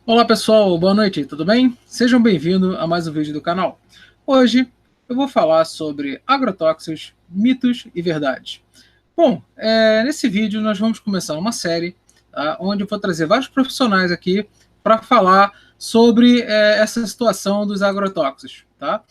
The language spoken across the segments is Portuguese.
Olá pessoal, boa noite, tudo bem? Sejam bem-vindos a mais um vídeo do canal. Hoje eu vou falar sobre agrotóxicos, mitos e verdades. Bom, nesse vídeo nós vamos começar uma série, tá, onde eu vou trazer vários profissionais aqui para falar sobre essa situação dos agrotóxicos, tá?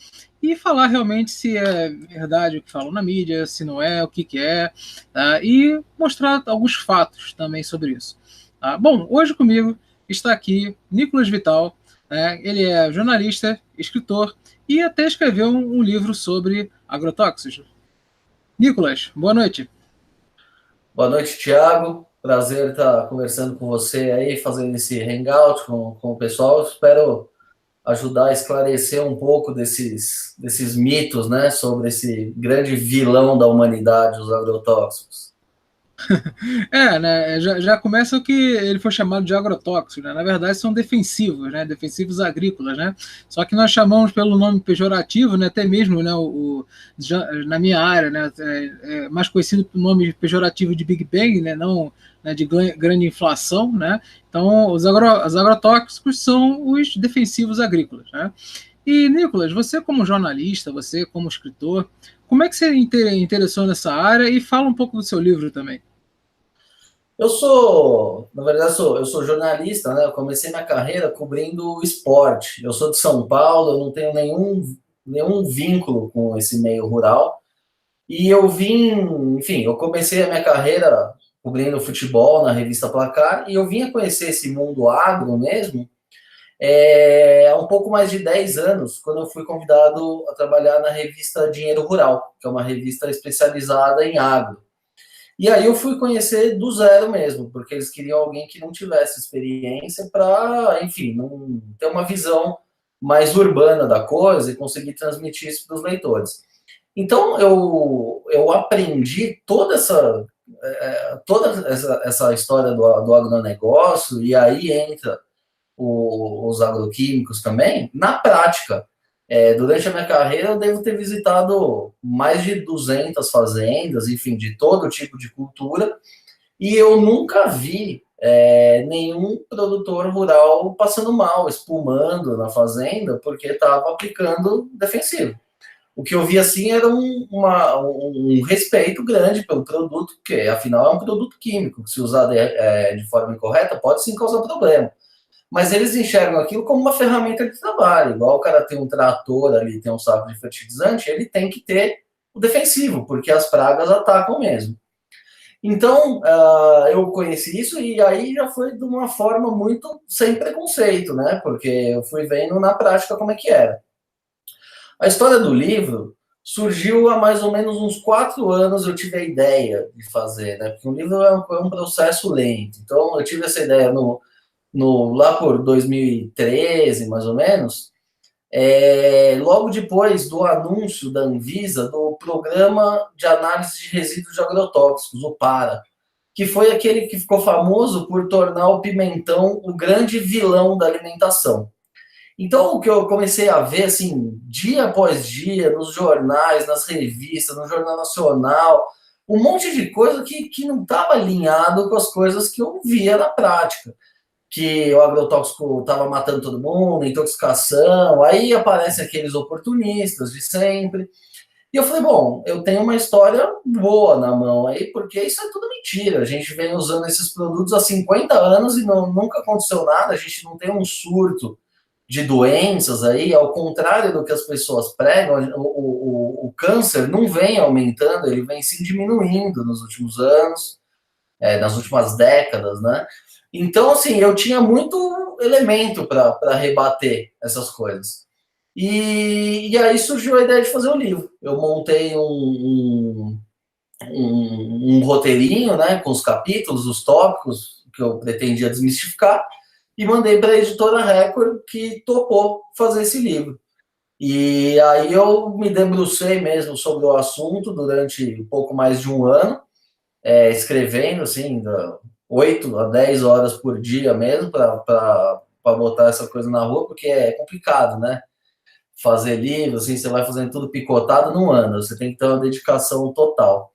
E falar realmente se é verdade o que falam na mídia, se não é, o que é, tá? E mostrar alguns fatos também sobre isso. Tá? Bom, hoje comigo está aqui Nicolas Vital, né? Ele é jornalista, escritor e até escreveu um livro sobre agrotóxicos. Nicolas, boa noite. Boa noite, Thiago. Prazer estar conversando com você aí, fazendo esse hangout com o pessoal. Espero ajudar a esclarecer um pouco desses mitos, né, sobre esse grande vilão da humanidade, os agrotóxicos. Né, já começa o que ele foi chamado de agrotóxicos, né? Na verdade são defensivos, né? Defensivos agrícolas, né? Só que nós chamamos pelo nome pejorativo, né? Até mesmo, né? Na minha área, né? Mais conhecido pelo nome pejorativo de Big Bang, né? Não, né? De grande inflação, né? Então os agrotóxicos são os defensivos agrícolas, né? E Nicolas, você como jornalista, você como escritor, como é que você interessou nessa área e fala um pouco do seu livro também? Na verdade, eu sou jornalista, né? Eu comecei minha carreira cobrindo esporte. Eu sou de São Paulo, eu não tenho nenhum vínculo com esse meio rural. E eu enfim, eu comecei a minha carreira cobrindo futebol na revista Placar e eu vim a conhecer esse mundo agro mesmo há um pouco mais de 10 anos, quando eu fui convidado a trabalhar na revista Dinheiro Rural, que é uma revista especializada em agro. E aí eu fui conhecer do zero mesmo, porque eles queriam alguém que não tivesse experiência para, enfim, não ter uma visão mais urbana da coisa e conseguir transmitir isso para os leitores. Então eu aprendi toda essa história do agronegócio, e aí entra os agroquímicos também, na prática. Durante a minha carreira, eu devo ter visitado mais de 200 fazendas, enfim, de todo tipo de cultura, e eu nunca vi nenhum produtor rural passando mal, espumando na fazenda, porque estava aplicando defensivo. O que eu vi assim era um respeito grande pelo produto, porque afinal é um produto químico, que se usar de forma incorreta pode sim causar problema. Mas eles enxergam aquilo como uma ferramenta de trabalho. Igual o cara tem um trator ali, tem um saco de fertilizante, ele tem que ter o defensivo, porque as pragas atacam mesmo. Então, eu conheci isso e aí já foi de uma forma muito sem preconceito, né? Porque eu fui vendo na prática como é que era. A história do livro surgiu há mais ou menos uns 4 anos. Eu tive a ideia de fazer, né? Porque um livro é um processo lento. Então, eu tive essa ideia lá por 2013, mais ou menos, logo depois do anúncio da Anvisa do Programa de Análise de Resíduos de Agrotóxicos, o PARA, que foi aquele que ficou famoso por tornar o pimentão o grande vilão da alimentação. Então, o que eu comecei a ver, assim, dia após dia, nos jornais, nas revistas, no Jornal Nacional, um monte de coisa que não estava alinhado com as coisas que eu via na prática, que o agrotóxico estava matando todo mundo, intoxicação, aí aparecem aqueles oportunistas de sempre. E eu falei, bom, eu tenho uma história boa na mão aí, porque isso é tudo mentira. A gente vem usando esses produtos há 50 anos e nunca aconteceu nada, a gente não tem um surto de doenças aí, ao contrário do que as pessoas pregam, o câncer não vem aumentando, ele vem sim diminuindo nos últimos anos, nas últimas décadas, né? Então, assim, eu tinha muito elemento para rebater essas coisas. E aí surgiu a ideia de fazer o livro. Eu montei um roteirinho, né, com os capítulos, os tópicos que eu pretendia desmistificar, e mandei para a editora Record, que topou fazer esse livro. E aí eu me debrucei mesmo sobre o assunto durante um pouco mais de um ano, escrevendo, assim, 8 a 10 horas por dia mesmo, para botar essa coisa na rua, porque é complicado, né? Fazer livro, assim, você vai fazendo tudo picotado, não anda, você tem que ter uma dedicação total.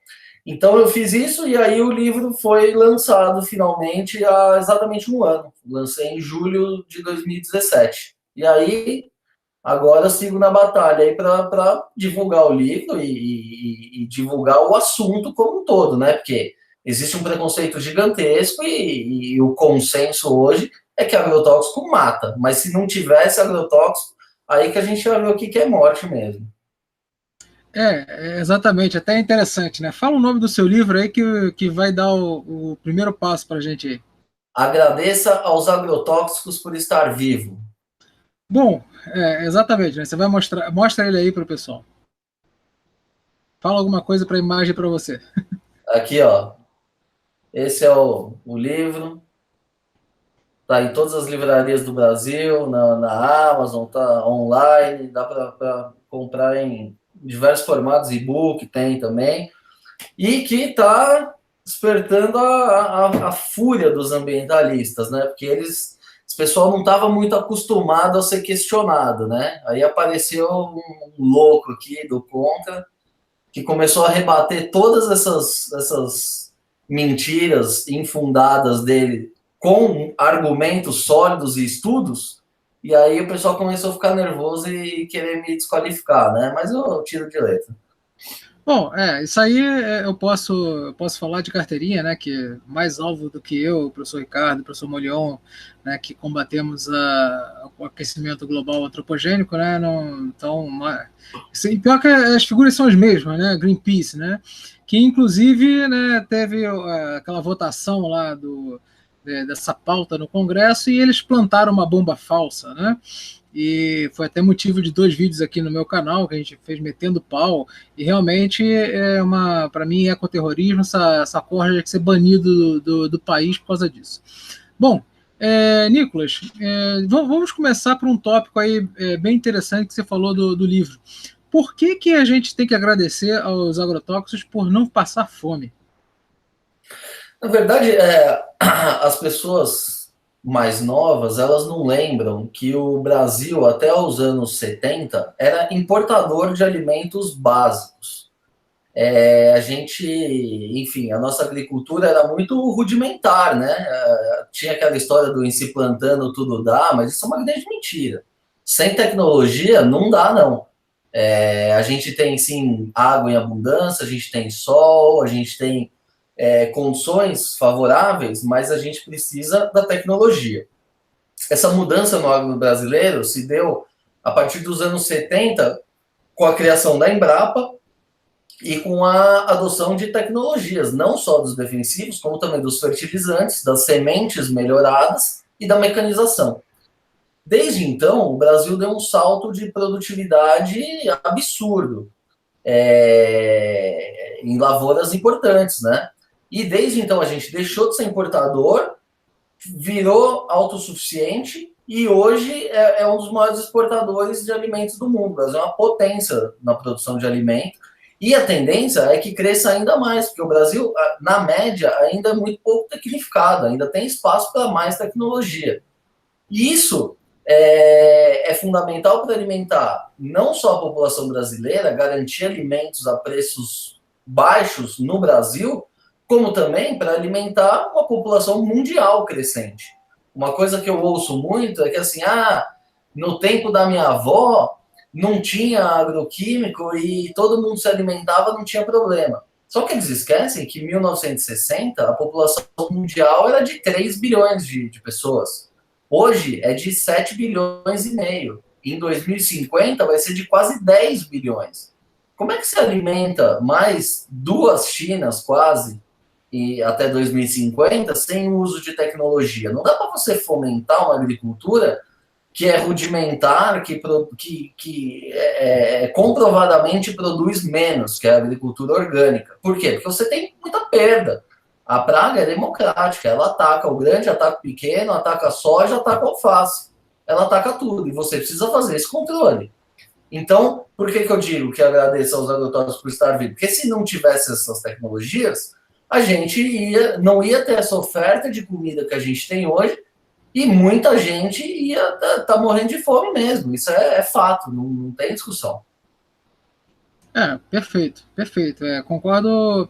Então eu fiz isso e aí o livro foi lançado finalmente há exatamente um ano. Lancei em julho de 2017. E aí agora eu sigo na batalha aí para divulgar o livro e divulgar o assunto como um todo, né? Porque existe um preconceito gigantesco e o consenso hoje é que agrotóxico mata. Mas se não tivesse agrotóxico, aí que a gente vai ver o que é morte mesmo. Exatamente, até interessante, né? Fala o nome do seu livro aí que vai dar o primeiro passo para a gente aí. Agradeça aos agrotóxicos por estar vivo. Bom, exatamente, né? Você vai mostra ele aí para o pessoal. Fala alguma coisa para a imagem para você. Aqui, ó. Esse é o livro. Tá em todas as livrarias do Brasil, na Amazon, tá online, dá para comprar em diversos formatos, e-book tem também, e que está despertando a fúria dos ambientalistas, né? Porque esse pessoal não estava muito acostumado a ser questionado, né? Aí apareceu um louco aqui do Contra, que começou a rebater todas essas mentiras infundadas dele com argumentos sólidos e estudos, e aí o pessoal começou a ficar nervoso e querer me desqualificar, né? Mas eu tiro de letra. Bom, isso aí eu posso falar de carteirinha, né? Que mais alvo do que eu, o professor Ricardo, o professor Molion, né? Que combatemos o aquecimento global antropogênico, né? Não, então, e pior que as figuras são as mesmas, né? Greenpeace, né? Que inclusive, né? Teve aquela votação lá dessa pauta no Congresso e eles plantaram uma bomba falsa, né? E foi até motivo de 2 vídeos aqui no meu canal que a gente fez metendo pau, e realmente para mim, ecoterrorismo, essa corja tem que ser banido do país por causa disso. Bom, Nicolas, vamos começar por um tópico aí bem interessante que você falou do livro. Por que a gente tem que agradecer aos agrotóxicos por não passar fome? Na verdade, as pessoas mais novas, elas não lembram que o Brasil, até os anos 70, era importador de alimentos básicos. A gente, enfim, a nossa agricultura era muito rudimentar, né? Tinha aquela história do em se plantando tudo dá, mas isso é uma grande mentira. Sem tecnologia não dá, não. A gente tem, sim, água em abundância, a gente tem sol, a gente tem condições favoráveis, mas a gente precisa da tecnologia. Essa mudança no agro brasileiro se deu a partir dos anos 70, com a criação da Embrapa, e com a adoção de tecnologias, não só dos defensivos, como também dos fertilizantes, das sementes melhoradas e da mecanização. Desde então, o Brasil deu um salto de produtividade absurdo em lavouras importantes, né? E desde então a gente deixou de ser importador, virou autossuficiente e hoje é um dos maiores exportadores de alimentos do mundo. O Brasil é uma potência na produção de alimentos. E a tendência é que cresça ainda mais, porque o Brasil, na média, ainda é muito pouco tecnificado, ainda tem espaço para mais tecnologia. E isso é fundamental para alimentar não só a população brasileira, garantir alimentos a preços baixos no Brasil, como também para alimentar uma população mundial crescente. Uma coisa que eu ouço muito é que assim, no tempo da minha avó não tinha agroquímico e todo mundo se alimentava, não tinha problema. Só que eles esquecem que em 1960 a população mundial era de 3 bilhões de pessoas. Hoje é de 7 bilhões e meio. Em 2050 vai ser de quase 10 bilhões. Como é que se alimenta mais 2 Chinas quase e até 2050 sem o uso de tecnologia? Não dá para você fomentar uma agricultura que é rudimentar, que comprovadamente produz menos, que é a agricultura orgânica. Por quê? Porque você tem muita perda. A praga é democrática, ela ataca o grande, ataca o pequeno, ataca a soja, ataca a alface. Ela ataca tudo, e você precisa fazer esse controle. Então, por que eu digo que agradeço aos agrotóxicos por estar vivos? Porque se não tivesse essas tecnologias, a gente não ia ter essa oferta de comida que a gente tem hoje, e muita gente ia tá morrendo de fome mesmo. Isso é fato, não tem discussão. Perfeito, perfeito. Concordo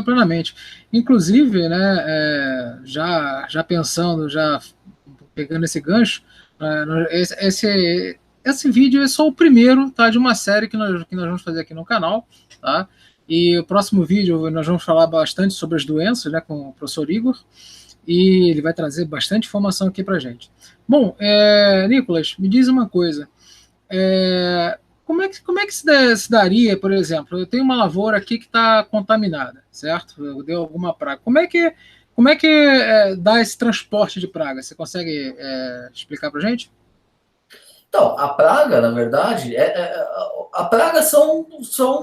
plenamente. Inclusive, né, já pensando, já pegando esse gancho, esse vídeo é só o primeiro, tá, de uma série que nós vamos fazer aqui no canal, tá? E o próximo vídeo nós vamos falar bastante sobre as doenças, né, com o professor Igor, e ele vai trazer bastante informação aqui para gente. Bom, Nicolas, me diz uma coisa. É, como é que se daria, por exemplo, eu tenho uma lavoura aqui que está contaminada, certo? Deu alguma praga. Como é que dá esse transporte de praga? Você consegue explicar para gente? Então, a praga, na verdade, a praga são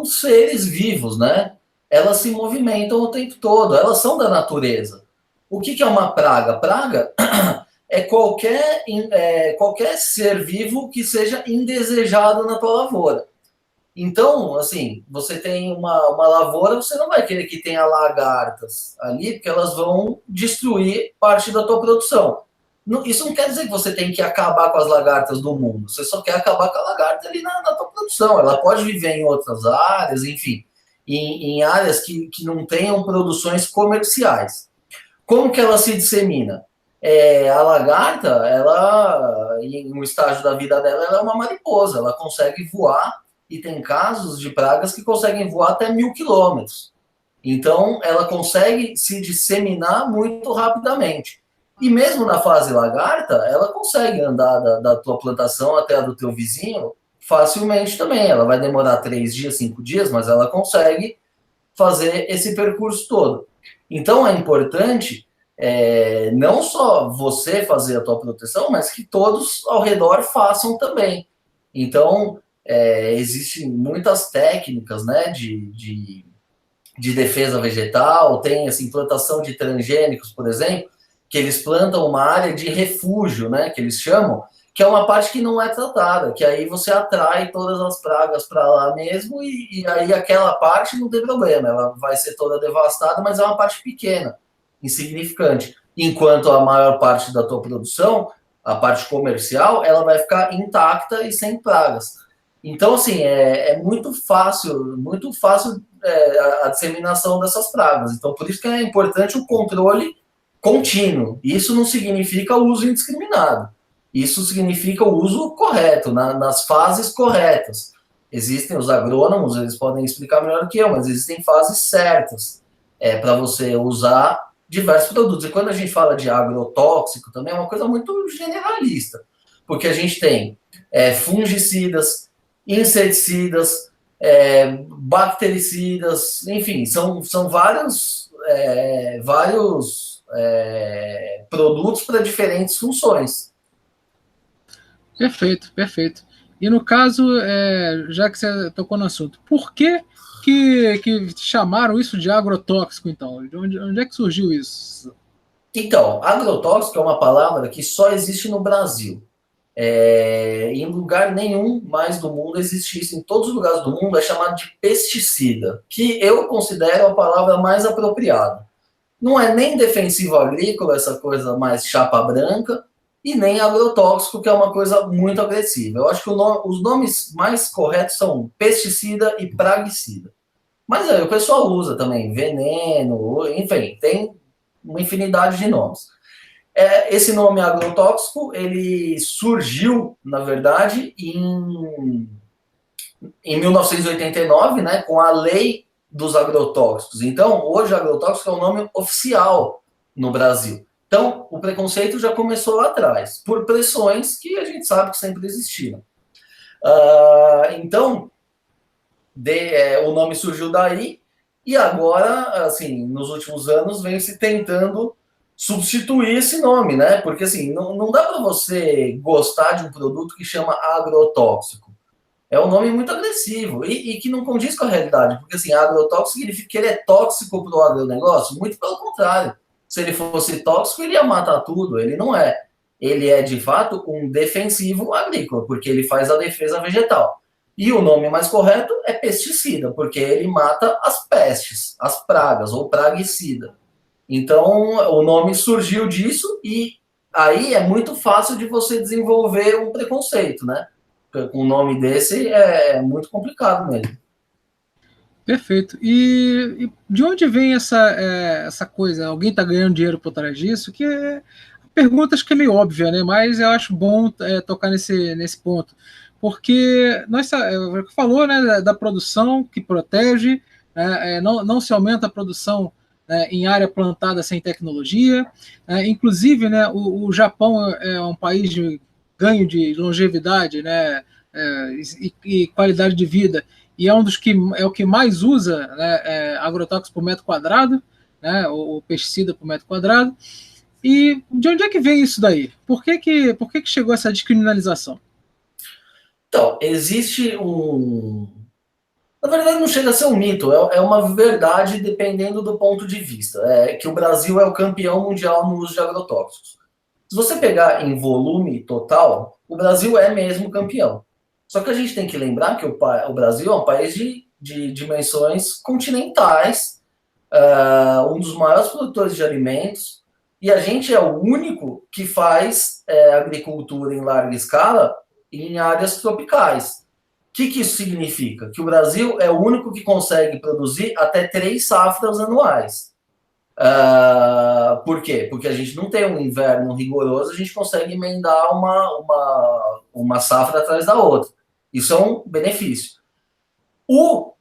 seres vivos, né? Elas se movimentam o tempo todo, elas são da natureza. O que é uma praga? Praga é qualquer ser vivo que seja indesejado na tua lavoura. Então, assim, você tem uma lavoura, você não vai querer que tenha lagartas ali, porque elas vão destruir parte da tua produção. Isso não quer dizer que você tem que acabar com as lagartas do mundo, você só quer acabar com a lagarta ali na tua produção. Ela pode viver em outras áreas, enfim, em áreas que não tenham produções comerciais. Como que ela se dissemina? A lagarta, ela, em um estágio da vida dela, ela é uma mariposa, ela consegue voar e tem casos de pragas que conseguem voar até 1.000 quilômetros. Então, ela consegue se disseminar muito rapidamente. E mesmo na fase lagarta, ela consegue andar da tua plantação até a do teu vizinho facilmente também. Ela vai demorar 3 dias, 5 dias, mas ela consegue fazer esse percurso todo. Então, é importante não só você fazer a tua proteção, mas que todos ao redor façam também. Então, existem muitas técnicas, né, de defesa vegetal, tem assim, plantação de transgênicos, por exemplo, que eles plantam uma área de refúgio, né, que eles chamam, que é uma parte que não é tratada, que aí você atrai todas as pragas para lá mesmo, e aí aquela parte não tem problema, ela vai ser toda devastada, mas é uma parte pequena, insignificante. Enquanto a maior parte da tua produção, a parte comercial, ela vai ficar intacta e sem pragas. Então, assim, é muito fácil a disseminação dessas pragas. Então, por isso que é importante o controle contínuo. Isso não significa o uso indiscriminado. Isso significa o uso correto, nas fases corretas. Existem os agrônomos, eles podem explicar melhor do que eu, mas existem fases certas para você usar diversos produtos. E quando a gente fala de agrotóxico, também é uma coisa muito generalista, porque a gente tem fungicidas, inseticidas, bactericidas, enfim, são vários produtos para diferentes funções. Perfeito, perfeito. E no caso, já que você tocou no assunto, por que chamaram isso de agrotóxico, então? Onde é que surgiu isso? Então, agrotóxico é uma palavra que só existe no Brasil. Em lugar nenhum mais do mundo existe isso. Em todos os lugares do mundo é chamado de pesticida, que eu considero a palavra mais apropriada. Não é nem defensivo agrícola, essa coisa mais chapa branca, e nem agrotóxico, que é uma coisa muito agressiva. Eu acho que os nomes mais corretos são pesticida e praguicida. Mas aí o pessoal usa também veneno, enfim, tem uma infinidade de nomes. Esse nome agrotóxico, ele surgiu, na verdade, em 1989, né, com a lei dos agrotóxicos. Então, hoje agrotóxico é o nome oficial no Brasil. Então, o preconceito já começou lá atrás, por pressões que a gente sabe que sempre existiram. Então, o nome surgiu daí, e agora, assim, nos últimos anos, vem se tentando substituir esse nome, né? Porque, assim, não dá para você gostar de um produto que chama agrotóxico. É um nome muito agressivo e que não condiz com a realidade, porque, assim, agrotóxico significa que ele é tóxico para o agronegócio? Muito pelo contrário. Se ele fosse tóxico, ele ia matar tudo. Ele não é. Ele é, de fato, um defensivo agrícola, porque ele faz a defesa vegetal. E o nome mais correto é pesticida, porque ele mata as pestes, as pragas, ou praguicida. Então, o nome surgiu disso e aí é muito fácil de você desenvolver um preconceito, né? Com um nome desse é muito complicado mesmo. Perfeito. E de onde vem essa coisa? Alguém está ganhando dinheiro por trás disso? Que é perguntas que é meio óbvia, né? Mas eu acho bom tocar nesse ponto. Porque nós falou, né, da produção que protege, né, não se aumenta a produção, né, em área plantada sem tecnologia. Inclusive, né, o Japão é um país de ganho de longevidade, né, e qualidade de vida, e é um dos que é o que mais usa, né, agrotóxicos por metro quadrado, né, o pesticida por metro quadrado. E de onde é que vem isso daí? Por que chegou essa descriminalização? Então, existe Na verdade, não chega a ser um mito, é uma verdade dependendo do ponto de vista. É que o Brasil é o campeão mundial no uso de agrotóxicos. Se você pegar em volume total, o Brasil é mesmo campeão. Só que a gente tem que lembrar que o Brasil é um país de dimensões continentais, um dos maiores produtores de alimentos, e a gente é o único que faz agricultura em larga escala em áreas tropicais. O que isso significa? Que o Brasil é o único que consegue produzir até 3 safras anuais. Por quê? Porque a gente não tem um inverno rigoroso, a gente consegue emendar uma safra atrás da outra. Isso é um benefício. O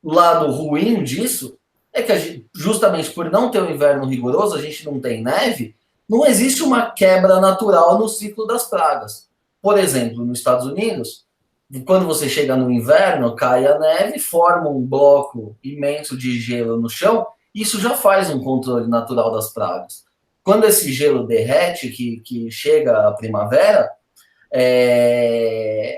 lado ruim disso é que justamente por não ter um inverno rigoroso, a gente não tem neve, não existe uma quebra natural no ciclo das pragas. Por exemplo, nos Estados Unidos, quando você chega no inverno, cai a neve, forma um bloco imenso de gelo no chão, isso já faz um controle natural das pragas. Quando esse gelo derrete, que chega a primavera,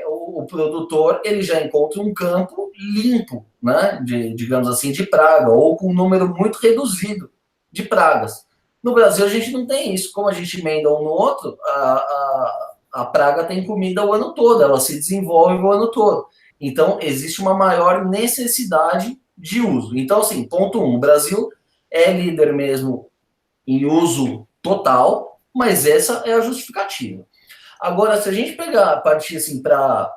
o produtor ele já encontra um campo limpo, né, digamos assim, de praga, ou com um número muito reduzido de pragas. No Brasil, a gente não tem isso. Como a gente emenda um no outro, a praga tem comida o ano todo, ela se desenvolve o ano todo. Então, existe uma maior necessidade de uso. Então, assim, ponto 1, o Brasil é líder mesmo em uso total, mas essa é a justificativa. Agora, se a gente partir assim para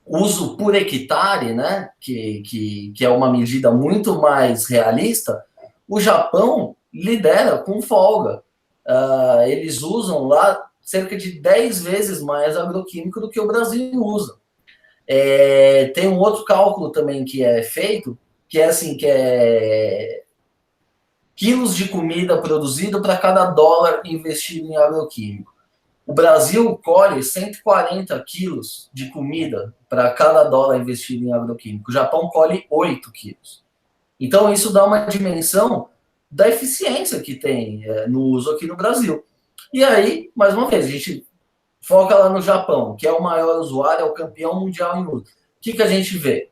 uso por hectare, né, que é uma medida muito mais realista, o Japão lidera com folga. Eles usam lá cerca de 10 vezes mais agroquímico do que o Brasil usa. Tem um outro cálculo também que é feito, que é assim, que é quilos de comida produzido para cada dólar investido em agroquímico. O Brasil colhe 140 quilos de comida para cada dólar investido em agroquímico. O Japão colhe 8 quilos. Então, isso dá uma dimensão da eficiência que tem no uso aqui no Brasil. E aí, mais uma vez, a gente foca lá no Japão, que é o maior usuário, é o campeão mundial em uso. O que a gente vê?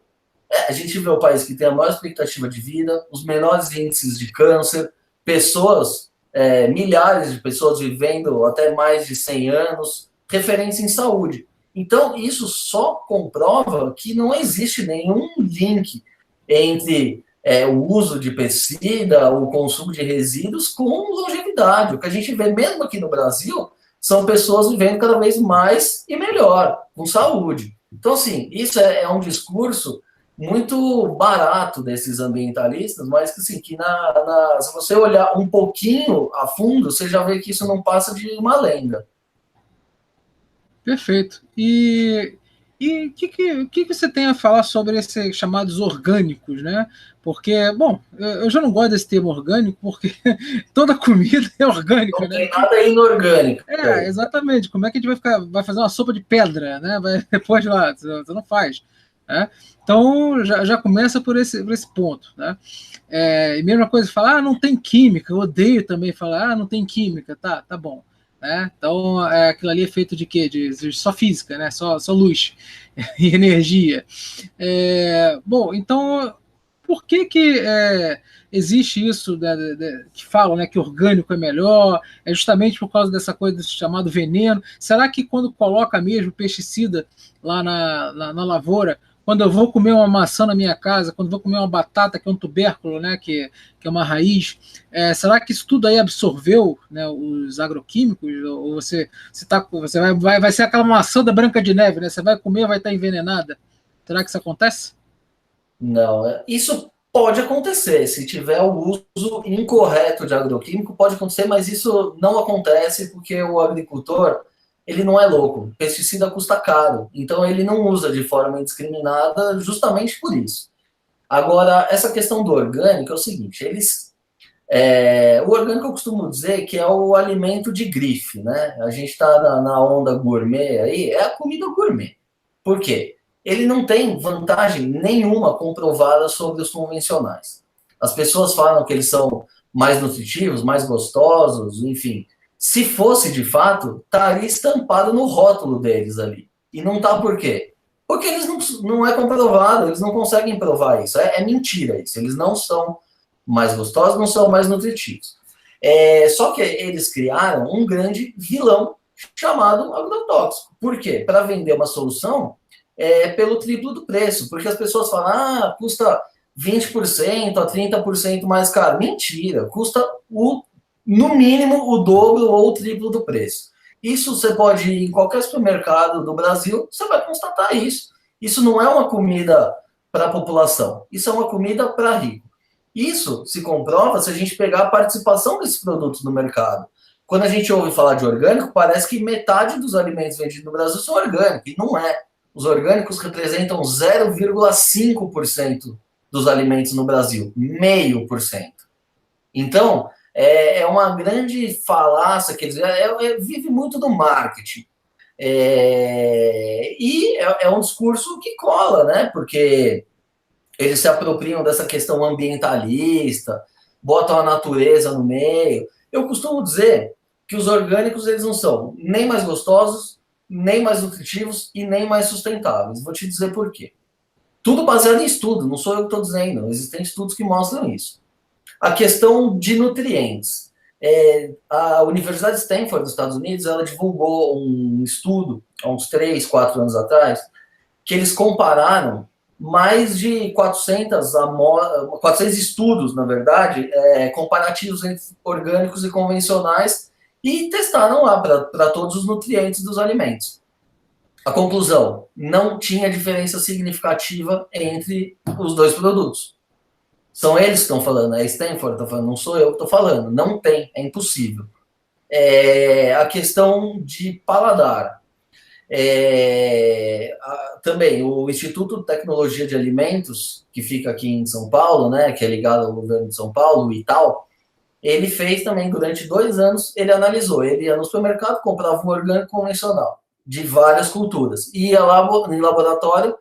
A gente vê o país que tem a maior expectativa de vida, os menores índices de câncer, pessoas, milhares de pessoas vivendo até mais de 100 anos, referência em saúde. Então, isso só comprova que não existe nenhum link entre o uso de pesticida, o consumo de resíduos com longevidade. O que a gente vê mesmo aqui no Brasil são pessoas vivendo cada vez mais e melhor, com saúde. Então, assim, isso é um discurso muito barato desses ambientalistas, mas que, assim, se você olhar um pouquinho a fundo, você já vê que isso não passa de uma lenda. Perfeito. E o que você tem a falar sobre esses chamados orgânicos, né? Porque, bom, eu já não gosto desse termo orgânico, porque toda comida é orgânica, Não né? tem nada inorgânico. Exatamente. Como é que a gente vai fazer uma sopa de pedra, né? Depois lá, você não faz. Né? Então já começa por esse ponto. Né? E mesma coisa, falar, não tem química, eu odeio também falar, não tem química, tá bom. Né? Então aquilo ali é feito de quê? De só física, né? Só luz e energia. Bom, então por que existe isso que falam, né, que orgânico é melhor? É justamente por causa dessa coisa desse chamado veneno? Será que quando coloca mesmo pesticida lá na lavoura, quando eu vou comer uma maçã na minha casa, quando eu vou comer uma batata, que é um tubérculo, né, que é uma raiz, será que isso tudo aí absorveu, né, os agroquímicos? Ou você vai ser aquela maçã da Branca de Neve, né? Você vai comer, vai estar envenenada? Será que isso acontece? Não, isso Pode acontecer, se tiver o uso incorreto de agroquímico, pode acontecer, mas isso não acontece porque o agricultor, ele não é louco. Pesticida custa caro, então ele não usa de forma indiscriminada justamente por isso. Agora, essa questão do orgânico é o seguinte, o orgânico eu costumo dizer que é o alimento de grife, né? A gente está na onda gourmet aí, é a comida gourmet. Por quê? Ele não tem vantagem nenhuma comprovada sobre os convencionais. As pessoas falam que eles são mais nutritivos, mais gostosos, enfim. Se fosse de fato, estaria estampado no rótulo deles ali. E não tá por quê? Porque eles não é comprovado, eles não conseguem provar isso. É mentira isso. Eles não são mais gostosos, não são mais nutritivos. Só que eles criaram um grande vilão chamado agrotóxico. Por quê? Para vender uma solução pelo triplo do preço. Porque as pessoas falam, custa 20% a 30% mais caro. Mentira, custa no mínimo o dobro ou o triplo do preço. Isso você pode ir em qualquer supermercado do Brasil, você vai constatar isso. Isso não é uma comida para a população, isso é uma comida para rico. Isso se comprova se a gente pegar a participação desses produtos no mercado. Quando a gente ouve falar de orgânico, parece que metade dos alimentos vendidos no Brasil são orgânicos, e não é. Os orgânicos representam 0,5% dos alimentos no Brasil, 0,5%. Então, é uma grande falácia, quer dizer, vive muito do marketing. E é um discurso que cola, né? Porque eles se apropriam dessa questão ambientalista, botam a natureza no meio. Eu costumo dizer que os orgânicos eles não são nem mais gostosos, nem mais nutritivos e nem mais sustentáveis. Vou te dizer por quê. Tudo baseado em estudo, não sou eu que estou dizendo, existem estudos que mostram isso. A questão de nutrientes. A Universidade de Stanford, dos Estados Unidos, ela divulgou um estudo, há uns 3, 4 anos atrás, que eles compararam mais de 400 estudos, na verdade, comparativos entre orgânicos e convencionais, e testaram lá para todos os nutrientes dos alimentos. A conclusão, não tinha diferença significativa entre os dois produtos. São eles que estão falando, é Stanford que está falando, não sou eu que estou falando, não tem, é impossível. A questão de paladar. Também o Instituto de Tecnologia de Alimentos, que fica aqui em São Paulo, né, que é ligado ao governo de São Paulo, o ITAL, ele fez também, durante 2 anos, ele analisou, ele ia no supermercado, comprava um orgânico convencional, de várias culturas, ia lá em laboratório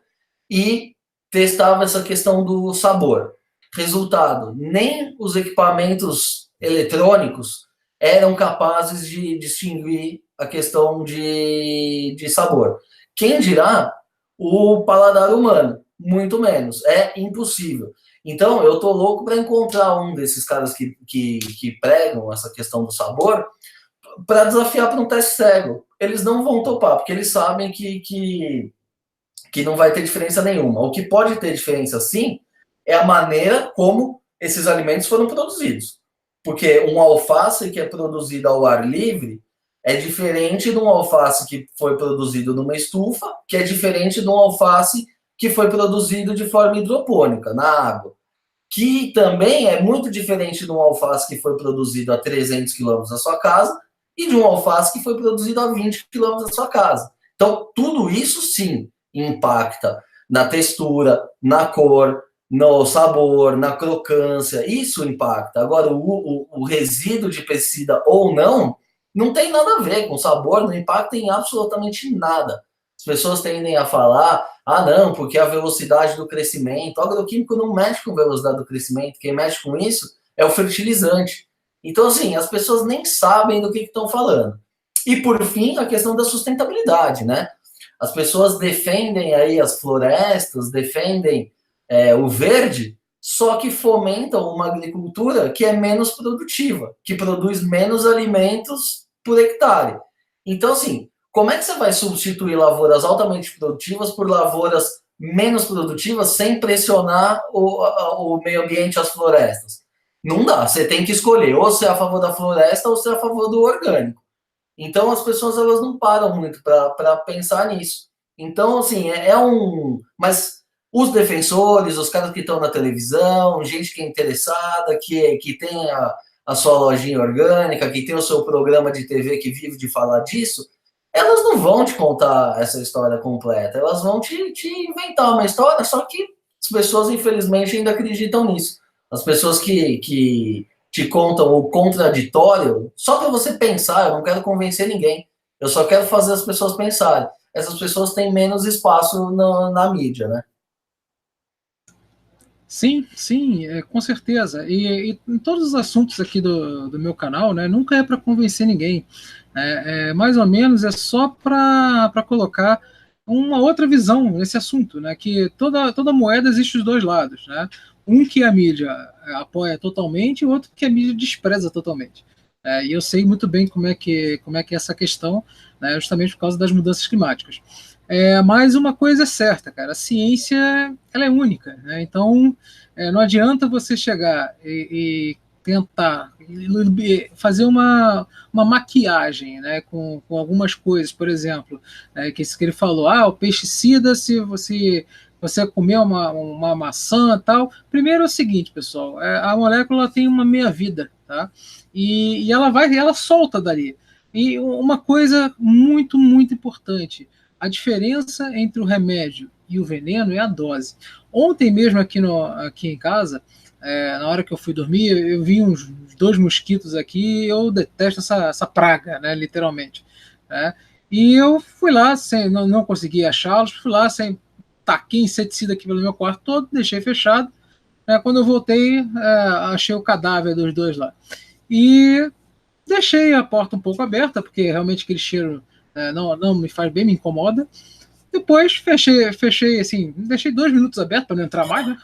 e testava essa questão do sabor. Resultado, nem os equipamentos eletrônicos eram capazes de distinguir a questão de sabor. Quem dirá o paladar humano? Muito menos. É impossível. Então, eu tô louco para encontrar um desses caras que pregam essa questão do sabor para desafiar para um teste cego. Eles não vão topar, porque eles sabem que não vai ter diferença nenhuma. O que pode ter diferença, sim, é a maneira como esses alimentos foram produzidos. Porque um alface que é produzido ao ar livre é diferente de um alface que foi produzido numa estufa, que é diferente de um alface que foi produzido de forma hidropônica, na água. Que também é muito diferente de um alface que foi produzido a 300 quilômetros da sua casa e de um alface que foi produzido a 20 quilômetros da sua casa. Então, tudo isso, sim, impacta na textura, na cor, no sabor, na crocância, isso impacta. Agora, o resíduo de pesticida ou não tem nada a ver com sabor, não impacta em absolutamente nada. As pessoas tendem a falar, não, porque a velocidade do crescimento, o agroquímico não mexe com a velocidade do crescimento, quem mexe com isso é o fertilizante. Então, assim, as pessoas nem sabem do que estão falando. E, por fim, a questão da sustentabilidade, né? As pessoas defendem aí as florestas, defendem o verde, só que fomentam uma agricultura que é menos produtiva, que produz menos alimentos por hectare. Então, assim, como é que você vai substituir lavouras altamente produtivas por lavouras menos produtivas sem pressionar o meio ambiente, as florestas? Não dá, você tem que escolher, ou você é a favor da floresta ou você é a favor do orgânico. Então, as pessoas elas não param muito para pensar nisso. Então, assim, Mas os defensores, os caras que estão na televisão, gente que é interessada, que tem a sua lojinha orgânica, que tem o seu programa de TV que vive de falar disso, elas não vão te contar essa história completa, elas vão te inventar uma história, só que as pessoas, infelizmente, ainda acreditam nisso. As pessoas que te contam o contraditório, só para você pensar, eu não quero convencer ninguém, eu só quero fazer as pessoas pensarem. Essas pessoas têm menos espaço na mídia, né? Sim, sim, com certeza. E em todos os assuntos aqui do meu canal, né, nunca é para convencer ninguém. Mais ou menos é só para colocar uma outra visão nesse assunto, né, que toda moeda existe os dois lados, né? Um que a mídia apoia totalmente e outro que a mídia despreza totalmente. E eu sei muito bem como é que é essa questão, né, justamente por causa das mudanças climáticas. Mas uma coisa é certa, cara, a ciência ela é única, né? Então não adianta você chegar e tentar fazer uma maquiagem, né, com algumas coisas, por exemplo, que ele falou, o pesticida, se você comer uma maçã e tal. Primeiro é o seguinte, pessoal, a molécula tem uma meia-vida, tá? E ela solta dali. E uma coisa muito, muito importante, a diferença entre o remédio e o veneno é a dose. Ontem mesmo aqui em casa, na hora que eu fui dormir, eu vi uns 2 mosquitos aqui, eu detesto essa praga, né, literalmente. Né? E eu fui lá, não consegui achá-los, fui lá, taquei inseticida aqui pelo meu quarto todo, deixei fechado. Quando eu voltei, achei o cadáver dos dois lá. E deixei a porta um pouco aberta, porque realmente aquele cheiro não me faz bem, me incomoda. Depois fechei assim, deixei 2 minutos aberto para não entrar mais, né?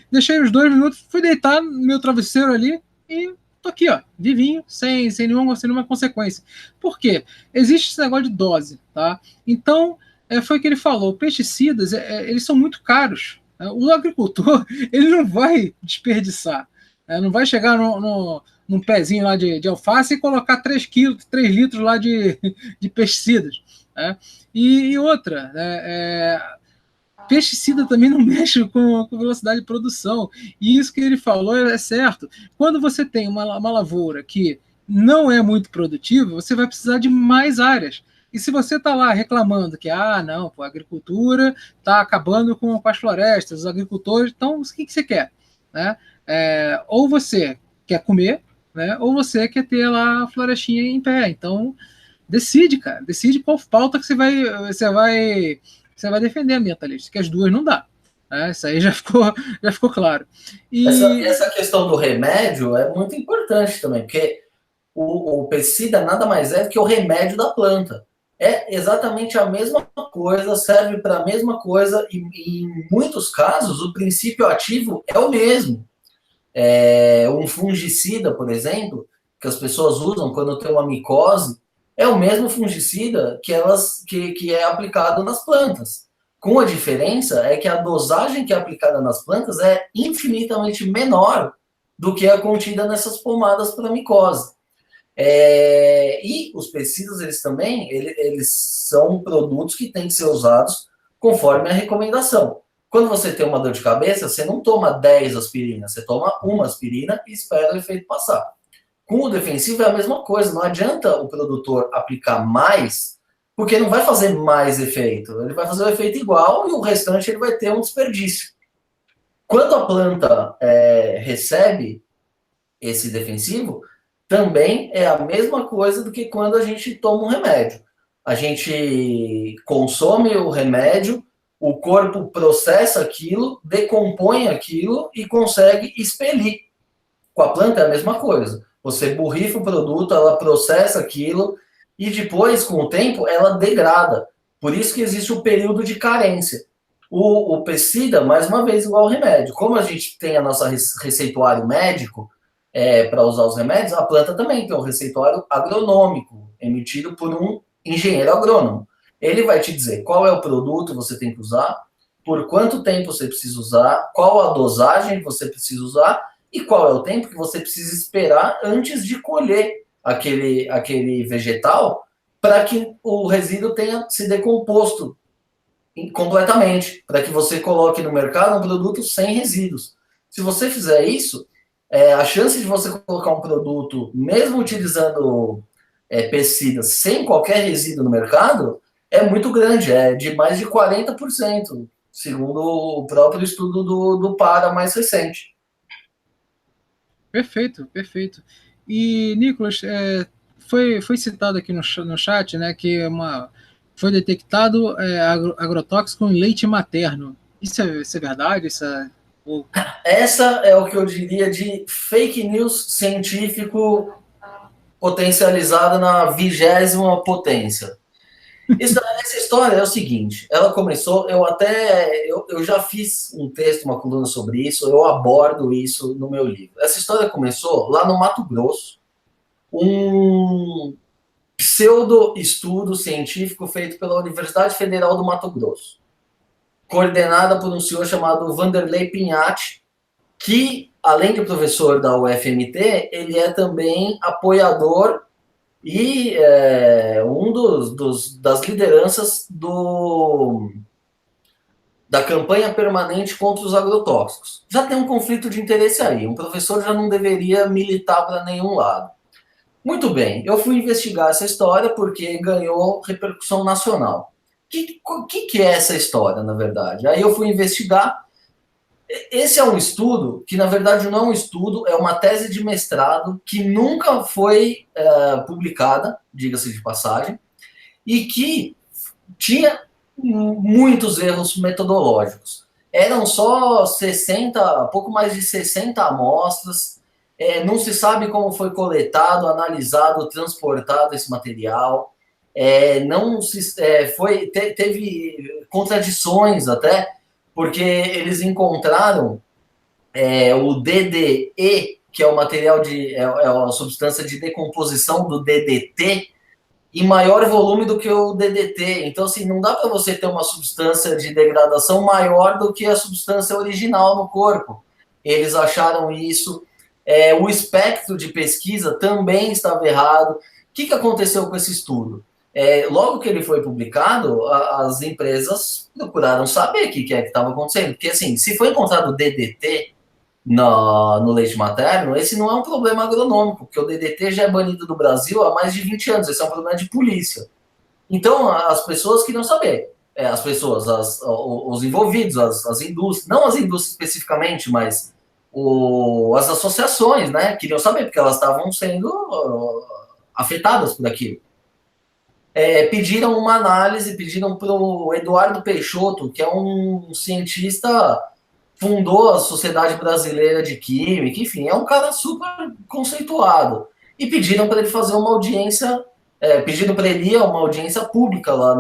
Deixei os 2 minutos, fui deitar no meu travesseiro ali e tô aqui, ó, vivinho, sem nenhuma consequência. Por quê? Existe esse negócio de dose, tá? Então, foi o que ele falou, pesticidas, eles são muito caros. Né? O agricultor, ele não vai desperdiçar, não vai chegar num pezinho lá de alface e colocar 3 quilos, 3 litros lá de pesticidas. Né? E outra, pesticida também não mexe com velocidade de produção. E isso que ele falou é certo. Quando você tem uma lavoura que não é muito produtiva, você vai precisar de mais áreas. E se você está lá reclamando que, não, pô, a agricultura está acabando com as florestas, os agricultores, então o que você quer? Né? Ou você quer comer, né? Ou você quer ter lá a florestinha em pé. Então, decide, cara. Decide qual pauta que você vai defender ambientalista, que as duas não dá. Isso aí já ficou claro. Essa questão do remédio é muito importante também, porque o pesticida nada mais é do que o remédio da planta. É exatamente a mesma coisa, serve para a mesma coisa, e em muitos casos o princípio ativo é o mesmo. Um fungicida, por exemplo, que as pessoas usam quando tem uma micose, é o mesmo fungicida que é aplicado nas plantas. Com a diferença é que a dosagem que é aplicada nas plantas é infinitamente menor do que a contida nessas pomadas para micose. E os pesticidas, eles também, eles são produtos que têm que ser usados conforme a recomendação. Quando você tem uma dor de cabeça, você não toma 10 aspirinas, você toma uma aspirina e espera o efeito passar. Com o defensivo é a mesma coisa, não adianta o produtor aplicar mais, porque não vai fazer mais efeito, ele vai fazer o efeito igual e o restante ele vai ter um desperdício. Quando a planta recebe esse defensivo, também é a mesma coisa do que quando a gente toma um remédio. A gente consome o remédio, o corpo processa aquilo, decompõe aquilo e consegue expelir. Com a planta é a mesma coisa. Você borrifa o produto, ela processa aquilo e depois, com o tempo, ela degrada. Por isso que existe o período de carência. O pesticida, mais uma vez, igual ao remédio. Como a gente tem a nossa receituário médico para usar os remédios, a planta também tem um receituário agronômico, emitido por um engenheiro agrônomo. Ele vai te dizer qual é o produto que você tem que usar, por quanto tempo você precisa usar, qual a dosagem que você precisa usar e qual é o tempo que você precisa esperar antes de colher aquele vegetal para que o resíduo tenha se decomposto completamente, para que você coloque no mercado um produto sem resíduos. Se você fizer isso, a chance de você colocar um produto, mesmo utilizando pesticidas, sem qualquer resíduo no mercado, é muito grande, é de mais de 40%, segundo o próprio estudo do Para mais recente. Perfeito, perfeito. E, Nicolas, foi citado aqui no chat, né, que foi detectado agrotóxico em leite materno. Isso é verdade? Essa é o que eu diria de fake news científico potencializado na 20ª potência. Essa história é o seguinte, ela começou, eu já fiz um texto, uma coluna sobre isso, eu abordo isso no meu livro. Essa história começou lá no Mato Grosso, um pseudo-estudo científico feito pela Universidade Federal do Mato Grosso, coordenada por um senhor chamado Vanderlei Pinhatti, que, além de professor da UFMT, ele é também apoiador e um das lideranças da campanha permanente contra os agrotóxicos. Já tem um conflito de interesse aí. Um professor já não deveria militar para nenhum lado. Muito bem, eu fui investigar essa história porque ganhou repercussão nacional. O que é essa história, na verdade? Aí eu fui investigar. Esse é um estudo que, na verdade, não é um estudo, é uma tese de mestrado que nunca foi publicada, diga-se de passagem, e que tinha muitos erros metodológicos. Eram só 60, pouco mais de 60 amostras, não se sabe como foi coletado, analisado, transportado esse material, não se, teve contradições até, porque eles encontraram o DDE, que é o material é a substância de decomposição do DDT, em maior volume do que o DDT. Então, assim, não dá para você ter uma substância de degradação maior do que a substância original no corpo. Eles acharam isso. O espectro de pesquisa também estava errado. O que aconteceu com esse estudo? Logo que ele foi publicado, as empresas procuraram saber o que estava acontecendo. Porque, assim, se foi encontrado DDT no leite materno, esse não é um problema agronômico, porque o DDT já é banido do Brasil há mais de 20 anos, esse é um problema de polícia. Então, as pessoas queriam saber, as pessoas, os envolvidos, as indústrias, não as indústrias especificamente, mas as associações, né, queriam saber, porque elas estavam sendo afetadas por aquilo. Pediram uma análise, pediram para o Eduardo Peixoto, que é um cientista, fundou a Sociedade Brasileira de Química, enfim, é um cara super conceituado. E pediram para ele fazer uma audiência, pediram para ele ir a uma audiência pública lá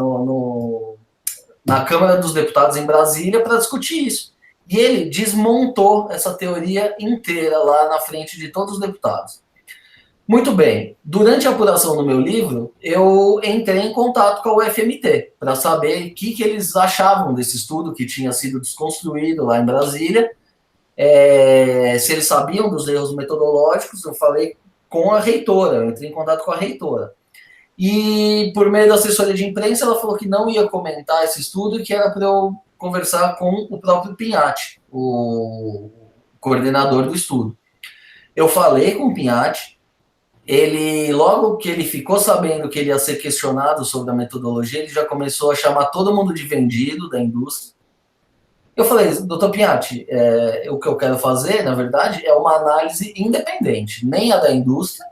na Câmara dos Deputados em Brasília para discutir isso. E ele desmontou essa teoria inteira lá na frente de todos os deputados. Muito bem. Durante a apuração do meu livro, eu entrei em contato com a UFMT para saber o que eles achavam desse estudo que tinha sido desconstruído lá em Brasília, se eles sabiam dos erros metodológicos. Eu falei com a reitora, eu entrei em contato com a reitora. E, por meio da assessoria de imprensa, ela falou que não ia comentar esse estudo e que era para eu conversar com o próprio Pinhatti, o coordenador do estudo. Eu falei com o Pinhatti. Ele, logo que ele ficou sabendo que ele ia ser questionado sobre a metodologia, ele já começou a chamar todo mundo de vendido da indústria. Eu falei, doutor Pinhatti, o que eu quero fazer, na verdade, é uma análise independente, nem a da indústria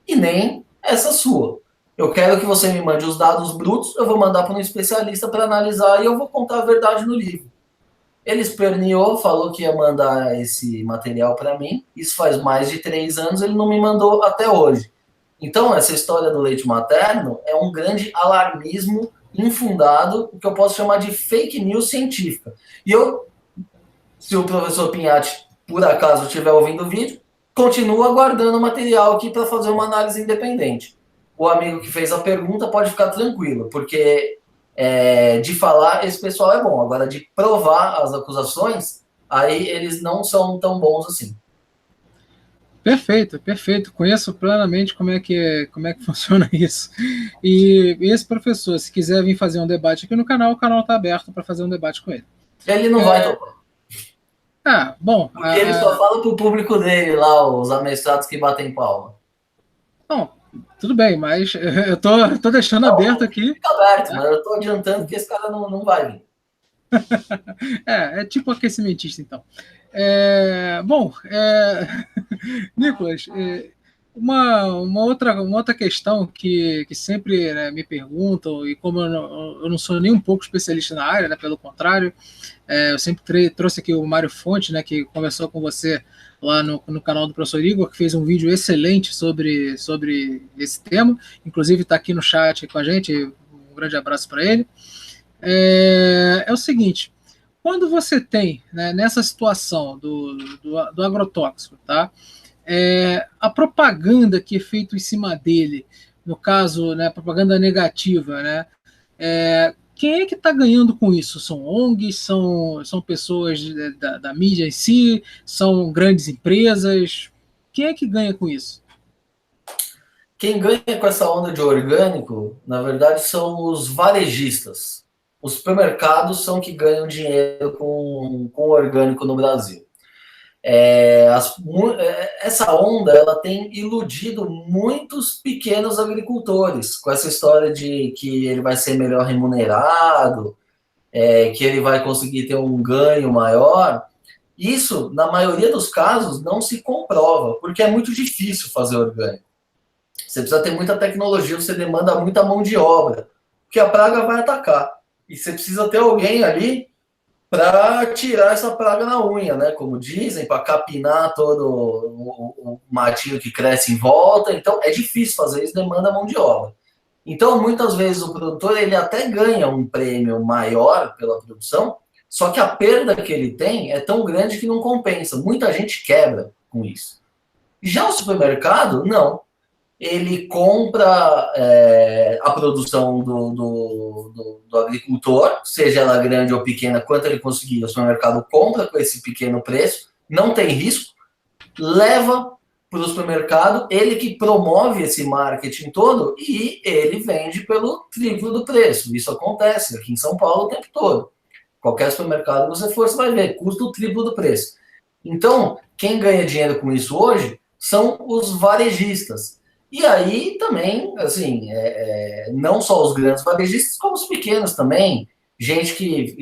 e nem essa sua. Eu quero que você me mande os dados brutos, eu vou mandar para um especialista para analisar e eu vou contar a verdade no livro. Ele esperneou, falou que ia mandar esse material para mim. Isso faz mais de 3 anos, ele não me mandou até hoje. Então, essa história do leite materno é um grande alarmismo infundado, o que eu posso chamar de fake news científica. E eu, se o professor Pinhatti, por acaso, estiver ouvindo o vídeo, continuo aguardando o material aqui para fazer uma análise independente. O amigo que fez a pergunta pode ficar tranquilo, porque de falar, esse pessoal é bom. Agora, de provar as acusações, aí eles não são tão bons assim. Perfeito, perfeito. Conheço plenamente como é que funciona isso. E esse professor, se quiser vir fazer um debate aqui no canal, o canal está aberto para fazer um debate com ele. Ele não vai topar. Bom. Porque ele só fala pro público dele lá, os amestrados que batem palma. Bom, tudo bem, mas eu tô deixando aberto aqui. Fica aberto, mas eu tô adiantando que esse cara não vai vir. É tipo aquecimentista, então. Nicolas, uma outra questão que sempre, né, me perguntam, e como eu não sou nem um pouco especialista na área, né, pelo contrário, eu sempre trouxe aqui o Mário Fonte, né, que conversou com você lá no canal do Professor Igor, que fez um vídeo excelente sobre esse tema, inclusive está aqui no chat com a gente, um grande abraço para ele. É o seguinte, quando você tem, né, nessa situação do agrotóxico, tá? A propaganda que é feita em cima dele, no caso, né, propaganda negativa, né? Quem é que está ganhando com isso? São ONGs, são pessoas da mídia em si, são grandes empresas? Quem é que ganha com isso? Quem ganha com essa onda de orgânico, na verdade, são os varejistas. Os supermercados são que ganham dinheiro com orgânico no Brasil. Essa onda ela tem iludido muitos pequenos agricultores com essa história de que ele vai ser melhor remunerado, que ele vai conseguir ter um ganho maior. Isso, na maioria dos casos, não se comprova, porque é muito difícil fazer orgânico. Você precisa ter muita tecnologia, você demanda muita mão de obra, porque a praga vai atacar. E você precisa ter alguém ali para tirar essa praga na unha, né? Como dizem, para capinar todo o matinho que cresce em volta. Então, é difícil fazer isso, demanda mão de obra. Então, muitas vezes o produtor ele até ganha um prêmio maior pela produção, só que a perda que ele tem é tão grande que não compensa. Muita gente quebra com isso. Já o supermercado, não. Ele compra a produção do agricultor, seja ela grande ou pequena, quanto ele conseguir, o supermercado compra com esse pequeno preço, não tem risco, leva para o supermercado, ele que promove esse marketing todo e ele vende pelo triplo do preço. Isso acontece aqui em São Paulo o tempo todo. Qualquer supermercado que você for, você vai ver, custa o triplo do preço. Então, quem ganha dinheiro com isso hoje são os varejistas. E aí também, assim, não só os grandes varejistas, como os pequenos também. Gente que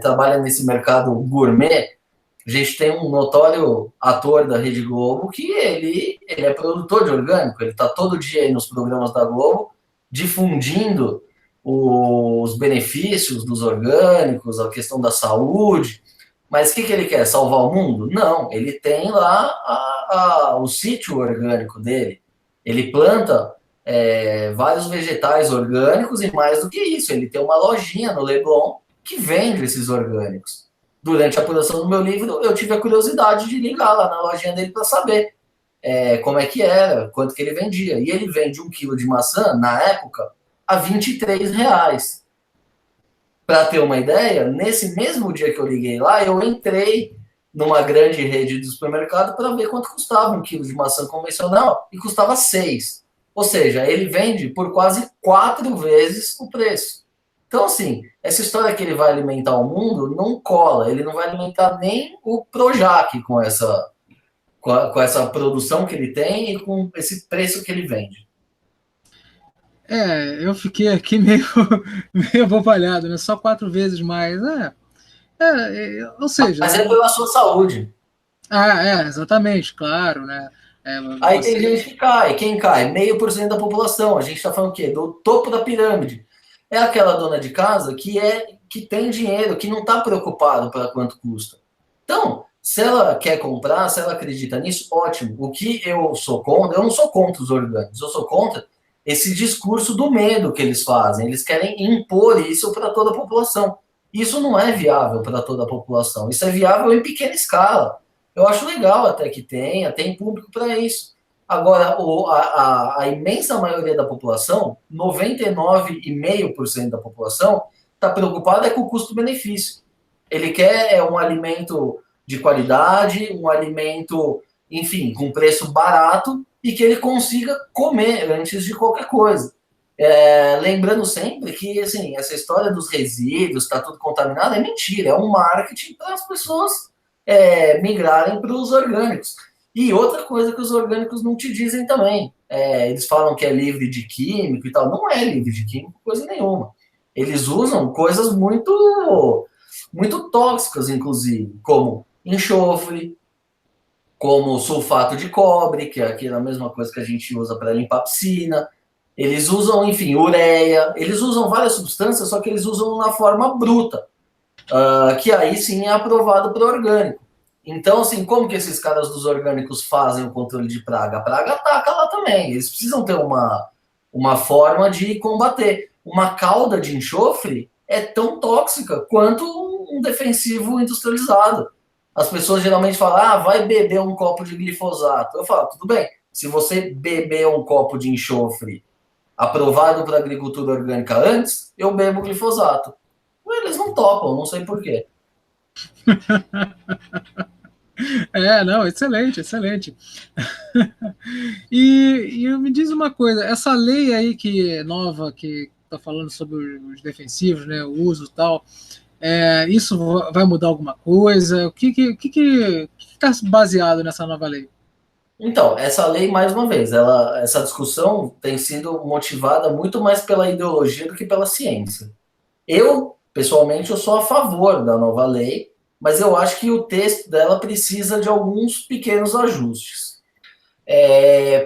trabalha nesse mercado gourmet. A gente tem um notório ator da Rede Globo que ele é produtor de orgânico. Ele está todo dia aí nos programas da Globo difundindo os benefícios dos orgânicos, a questão da saúde. Mas o que ele quer? Salvar o mundo? Não, ele tem lá o sítio orgânico dele. Ele planta vários vegetais orgânicos e mais do que isso, ele tem uma lojinha no Leblon que vende esses orgânicos. Durante a produção do meu livro, eu tive a curiosidade de ligar lá na lojinha dele para saber como é que era, quanto que ele vendia. E ele vende 1 quilo de maçã, na época, a R$23. Para ter uma ideia, nesse mesmo dia que eu liguei lá, eu entrei numa grande rede de supermercado para ver quanto custava 1 quilo de maçã convencional e custava 6. Ou seja, ele vende por quase 4 vezes o preço. Então, assim, essa história que ele vai alimentar o mundo não cola. Ele não vai alimentar nem o Projac com essa produção que ele tem e com esse preço que ele vende. Eu fiquei aqui meio abobalhado, né? Só 4 vezes mais. Ou seja... Mas é pela sua saúde. Exatamente, claro, né? Aí tem gente que cai. Quem cai? 0,5% da população. A gente está falando o quê? Do topo da pirâmide. É aquela dona de casa que tem dinheiro, que não está preocupado para quanto custa. Então, se ela quer comprar, se ela acredita nisso, ótimo. O que eu sou contra, eu não sou contra os orgânicos, eu sou contra esse discurso do medo que eles fazem. Eles querem impor isso para toda a população. Isso não é viável para toda a população. Isso é viável em pequena escala. Eu acho legal até que tem público para isso. Agora, a imensa maioria da população, 99,5% da população, está preocupada com o custo-benefício. Ele quer um alimento de qualidade, um alimento enfim, com preço barato e que ele consiga comer antes de qualquer coisa. Lembrando sempre que assim, essa história dos resíduos, está tudo contaminado, é mentira, é um marketing para as pessoas migrarem para os orgânicos. E outra coisa que os orgânicos não te dizem também, eles falam que é livre de químico e tal, não é livre de químico, coisa nenhuma. Eles usam coisas muito tóxicas, inclusive, como enxofre, como sulfato de cobre, que é aquela mesma coisa que a gente usa para limpar a piscina. Eles usam, enfim, ureia, eles usam várias substâncias, só que eles usam na forma bruta, que aí sim é aprovado para o orgânico. Então, assim, como que esses caras dos orgânicos fazem o controle de praga? A praga ataca lá também. Eles precisam ter uma forma de combater. Uma calda de enxofre é tão tóxica quanto um defensivo industrializado. As pessoas geralmente falam, vai beber um copo de glifosato. Eu falo, tudo bem, se você beber um copo de enxofre aprovado para agricultura orgânica antes, eu bebo glifosato. Eles não topam, não sei por quê. Não, excelente, excelente. E me diz uma coisa, essa lei aí que é nova, que está falando sobre os defensivos, né, o uso e tal, isso vai mudar alguma coisa? O que está baseado nessa nova lei? Então, essa lei, mais uma vez, essa discussão tem sido motivada muito mais pela ideologia do que pela ciência. Eu, pessoalmente, eu sou a favor da nova lei, mas eu acho que o texto dela precisa de alguns pequenos ajustes.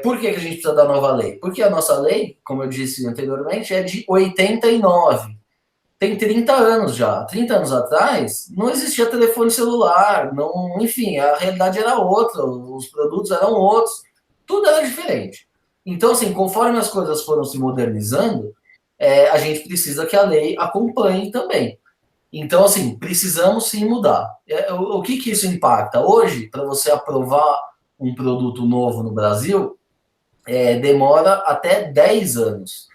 Por que a gente precisa da nova lei? Porque a nossa lei, como eu disse anteriormente, é de 89. Tem 30 anos já. 30 anos atrás, não existia telefone celular, não, enfim, a realidade era outra, os produtos eram outros, tudo era diferente. Então, assim, conforme as coisas foram se modernizando, a gente precisa que a lei acompanhe também. Então, assim, precisamos sim mudar. O que isso impacta? Hoje, para você aprovar um produto novo no Brasil, demora até 10 anos.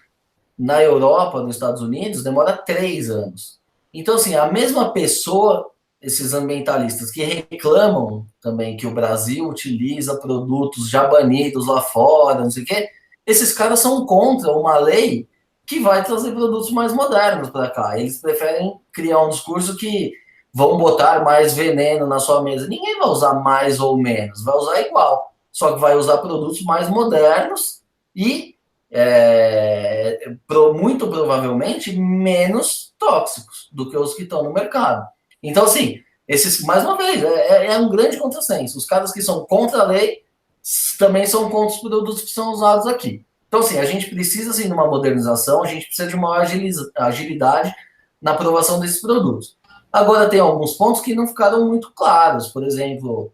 Na Europa, nos Estados Unidos, demora 3 anos. Então, assim, a mesma pessoa, esses ambientalistas que reclamam também que o Brasil utiliza produtos já banidos lá fora, não sei o quê, esses caras são contra uma lei que vai trazer produtos mais modernos para cá. Eles preferem criar um discurso que vão botar mais veneno na sua mesa. Ninguém vai usar mais ou menos, vai usar igual. Só que vai usar produtos mais modernos e muito provavelmente menos tóxicos do que os que estão no mercado. Então, assim, esses, mais uma vez, um grande contrassenso. Os caras que são contra a lei também são contra os produtos que são usados aqui. Então, assim, a gente precisa, assim, de uma modernização, a gente precisa de uma agilidade na aprovação desses produtos. Agora, tem alguns pontos que não ficaram muito claros. Por exemplo,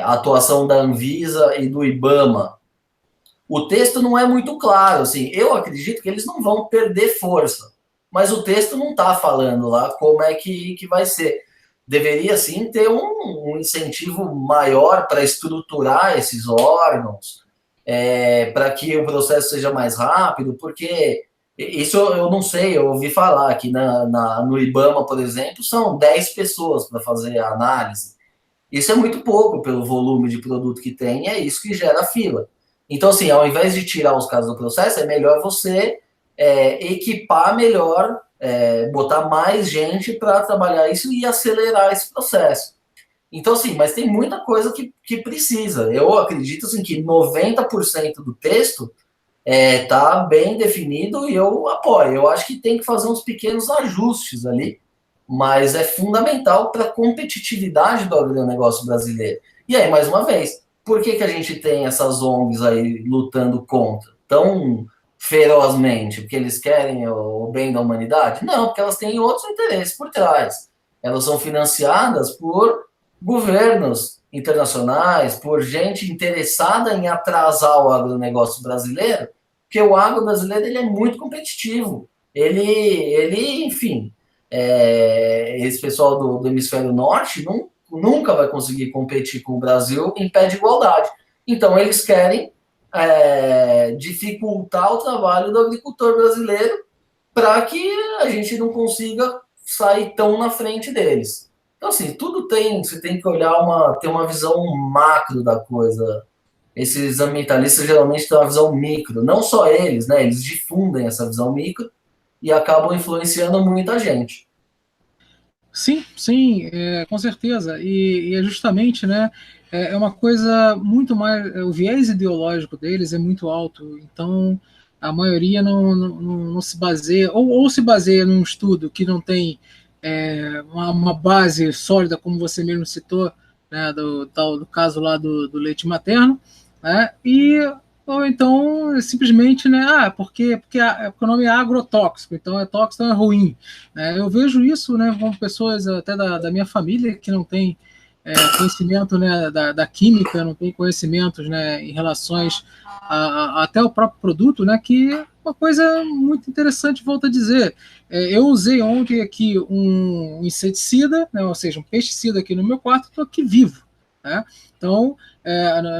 a atuação da Anvisa e do IBAMA. O texto não é muito claro, assim, eu acredito que eles não vão perder força, mas o texto não está falando lá como é que vai ser. Deveria, sim, ter um incentivo maior para estruturar esses órgãos, para que o processo seja mais rápido, porque isso eu não sei, eu ouvi falar que no IBAMA, por exemplo, são 10 pessoas para fazer a análise. Isso é muito pouco pelo volume de produto que tem, e é isso que gera fila. Então, assim, ao invés de tirar os casos do processo, é melhor você equipar melhor, botar mais gente para trabalhar isso e acelerar esse processo. Então, assim, mas tem muita coisa que precisa. Eu acredito assim, que 90% do texto está bem definido e eu apoio. Eu acho que tem que fazer uns pequenos ajustes ali, mas é fundamental para a competitividade do agronegócio brasileiro. E aí, mais uma vez, por que a gente tem essas ONGs aí lutando contra tão ferozmente? Porque eles querem o bem da humanidade? Não, porque elas têm outros interesses por trás. Elas são financiadas por governos internacionais, por gente interessada em atrasar o agronegócio brasileiro, porque o agro brasileiro ele é muito competitivo. Enfim, esse pessoal do hemisfério norte nunca vai conseguir competir com o Brasil em pé de igualdade. Então, eles querem dificultar o trabalho do agricultor brasileiro para que a gente não consiga sair tão na frente deles. Então, assim, tudo você tem que olhar, ter uma visão macro da coisa. Esses ambientalistas geralmente têm uma visão micro, não só eles, né? Eles difundem essa visão micro e acabam influenciando muita gente. Sim, sim, com certeza. E é justamente, né, é uma coisa muito mais. O viés ideológico deles é muito alto, então a maioria não se baseia, ou se baseia num estudo que não tem uma base sólida, como você mesmo citou, né, do caso lá do leite materno, né, ou então simplesmente, né, porque o nome é agrotóxico, então é tóxico, então é ruim. Eu vejo isso, né, com pessoas até da minha família que não tem conhecimento, né, da química, não tem conhecimentos, né, em relações até o próprio produto, né, que é uma coisa muito interessante, volto a dizer. Eu usei ontem aqui um inseticida, né, ou seja, um pesticida aqui no meu quarto, estou aqui vivo. Né? Então,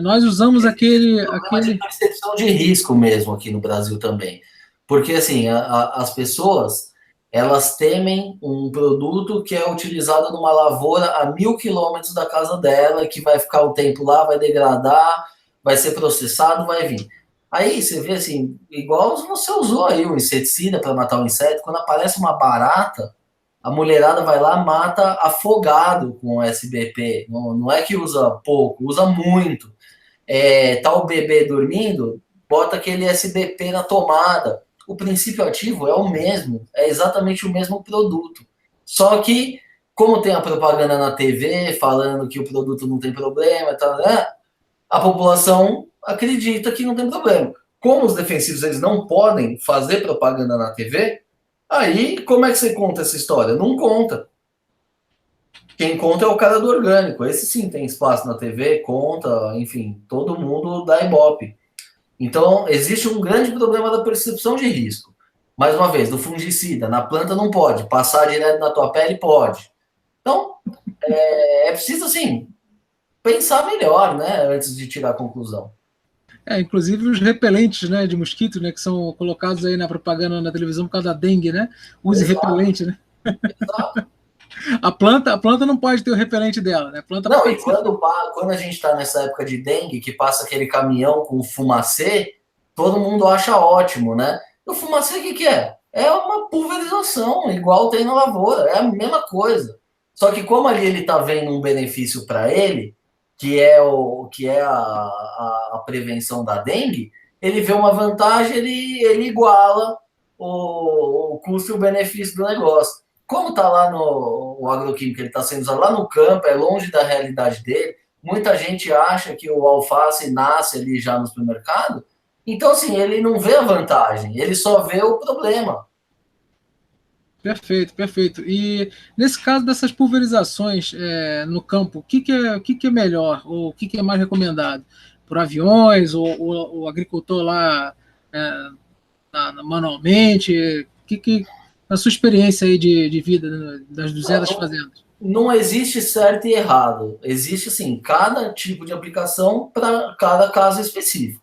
nós usamos De percepção de risco mesmo aqui no Brasil também. Porque, assim, as pessoas, elas temem um produto que é utilizado numa lavoura a 1.000 quilômetros da casa dela, que vai ficar o tempo lá, vai degradar, vai ser processado, vai vir. Aí você vê assim, igual você usou aí o inseticida para matar o inseto, quando aparece uma barata, a mulherada vai lá, mata afogado com SBP. Não é que usa pouco, usa muito. Tá o bebê dormindo, bota aquele SBP na tomada. O princípio ativo é o mesmo, é exatamente o mesmo produto. Só que, como tem a propaganda na TV falando que o produto não tem problema, tá, né? A população acredita que não tem problema. Como os defensivos eles não podem fazer propaganda na TV, aí como é que você conta essa história? Não conta. Quem conta é o cara do orgânico. Esse sim tem espaço na TV, conta, enfim, todo mundo dá ibope. Então, existe um grande problema da percepção de risco. Mais uma vez, do fungicida, na planta não pode, passar direto na tua pele pode. Então, é preciso, assim, pensar melhor, né, antes de tirar a conclusão. inclusive os repelentes, né, de mosquitos, né, que são colocados aí na propaganda na televisão por causa da dengue, né? Use Exato, repelente, né? exato. A planta não pode ter o repelente dela, né? A planta Não, e pode ser. quando a gente está nessa época de dengue, que passa aquele caminhão com fumacê, todo mundo acha ótimo, né? E o fumacê, o que, que é? É uma pulverização, igual tem na lavoura, é a mesma coisa. Só que como ali ele está vendo um benefício para ele, que é a prevenção da dengue, ele vê uma vantagem, ele iguala o custo e o benefício do negócio. Como está lá no o agroquímico, ele está sendo usado lá no campo, é longe da realidade dele. Muita gente acha que o alface nasce ali já no supermercado. Então, assim, ele não vê a vantagem, ele só vê o problema. Perfeito, perfeito. E nesse caso dessas pulverizações no campo, o que é melhor? Ou o que é mais recomendado? Por aviões, ou o agricultor lá manualmente? A sua experiência aí de vida, né, das 200 Não, fazendas? não existe certo e errado. Existe, assim, cada tipo de aplicação para cada caso específico.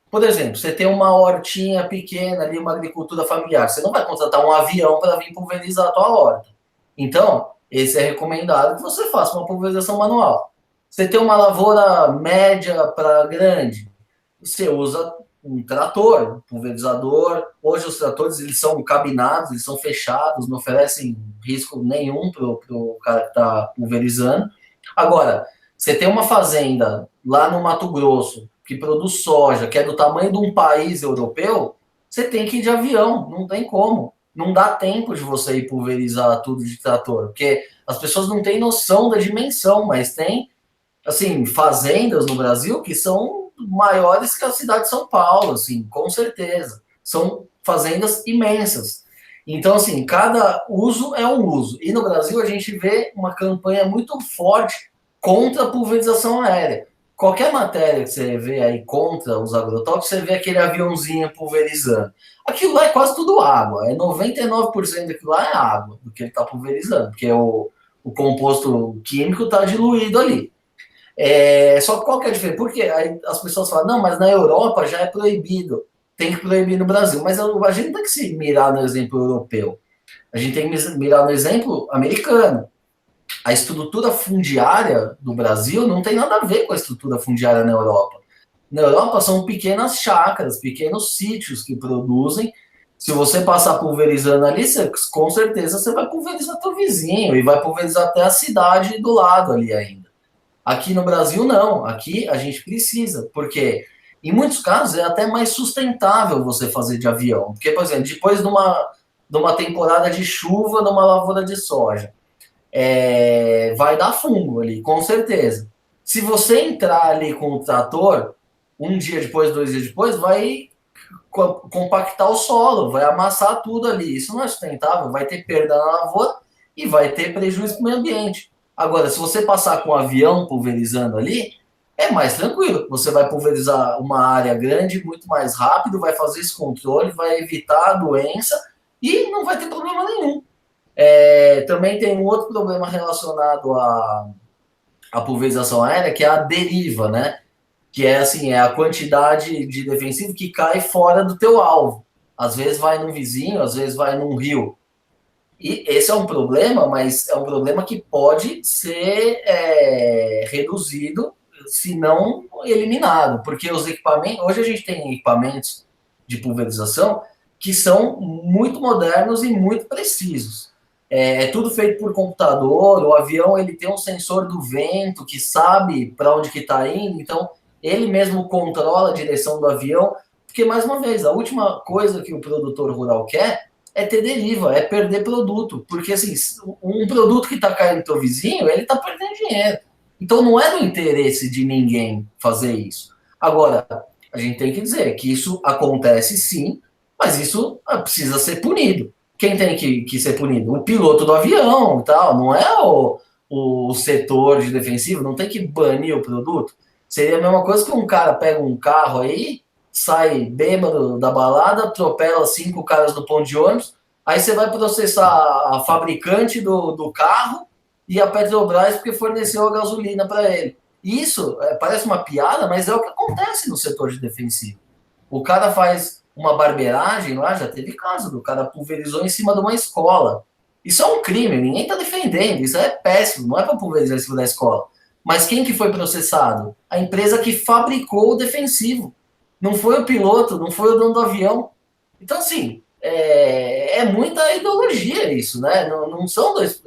Por exemplo, você tem uma hortinha pequena ali, uma agricultura familiar. Você não vai contratar um avião para vir pulverizar a tua horta. Então, esse é recomendado que você faça uma pulverização manual. Você tem uma lavoura média para grande, você usa um trator, um pulverizador. Hoje os tratores eles são cabinados, eles são fechados, não oferecem risco nenhum para o cara que está pulverizando. Agora, você tem uma fazenda lá no Mato Grosso que produz soja, que é do tamanho de um país europeu, você tem que ir de avião, não tem como. Não dá tempo de você ir pulverizar tudo de trator, porque as pessoas não têm noção da dimensão, mas tem, assim, fazendas no Brasil que são maiores que a cidade de São Paulo, assim, com certeza. São fazendas imensas. Então, assim, cada uso é um uso. E no Brasil a gente vê uma campanha muito forte contra a pulverização aérea. Qualquer matéria que você vê aí contra os agrotóxicos, você vê aquele aviãozinho pulverizando. Aquilo lá é quase tudo água. 99% daquilo lá é água do que ele está pulverizando, porque o composto químico está diluído ali. Só que qual que é a diferença? Porque aí as pessoas falam, não, mas na Europa já é proibido. Tem que proibir no Brasil. Mas a gente tem que se mirar no exemplo europeu. A gente tem que mirar no exemplo americano. a estrutura fundiária do Brasil não tem nada a ver com a estrutura fundiária na Europa. Na Europa são pequenas chácaras, pequenos sítios que produzem. Se você passar pulverizando ali, com certeza você vai pulverizar teu vizinho e vai pulverizar até a cidade do lado ali ainda. Aqui no Brasil, não. Aqui a gente precisa, porque em muitos casos é até mais sustentável você fazer de avião. Porque, por exemplo, depois de uma temporada de chuva numa lavoura de soja, vai dar fungo ali, com certeza. Se você entrar ali com o trator, um dia depois, 2 dias depois, vai compactar o solo, vai amassar tudo ali. Isso não é sustentável, vai ter perda na lavoura e vai ter prejuízo para o meio ambiente. Agora, se você passar com um avião pulverizando ali, é mais tranquilo. Você vai pulverizar uma área grande muito mais rápido, vai fazer esse controle, vai evitar a doença e não vai ter problema nenhum. Também tem um outro problema relacionado à pulverização aérea, que é a deriva, né? Que é assim, é a quantidade de defensivo que cai fora do teu alvo. Às vezes vai num vizinho, às vezes vai num rio. E esse é um problema, mas é um problema que pode ser reduzido, se não eliminado, porque os equipamentos, hoje a gente tem equipamentos de pulverização que são muito modernos e muito precisos. É tudo feito por computador, o avião ele tem um sensor do vento que sabe para onde que está indo, então ele mesmo controla a direção do avião, porque, mais uma vez, a última coisa que o produtor rural quer é ter deriva, é perder produto, porque assim, um produto que está caindo no teu vizinho, ele está perdendo dinheiro. Então não é do interesse de ninguém fazer isso. Agora, a gente tem que dizer que isso acontece sim, mas isso precisa ser punido. Quem tem que ser punido? O piloto do avião, tal, não é o setor de defensivo, não tem que banir o produto. Seria a mesma coisa que um cara pega um carro aí, sai bêbado da balada, atropela 5 caras no ponto de ônibus, aí você vai processar a fabricante do carro e a Petrobras porque forneceu a gasolina para ele. Isso parece uma piada, mas é o que acontece no setor de defensivo. O cara faz uma barbeiragem lá, já teve caso do cara pulverizou em cima de uma escola. Isso é um crime, ninguém está defendendo, isso é péssimo, não é para pulverizar em cima da escola. Mas quem que foi processado? A empresa que fabricou o defensivo. Não foi o piloto, não foi o dono do avião. Então, assim, muita ideologia isso, né? Não são dois...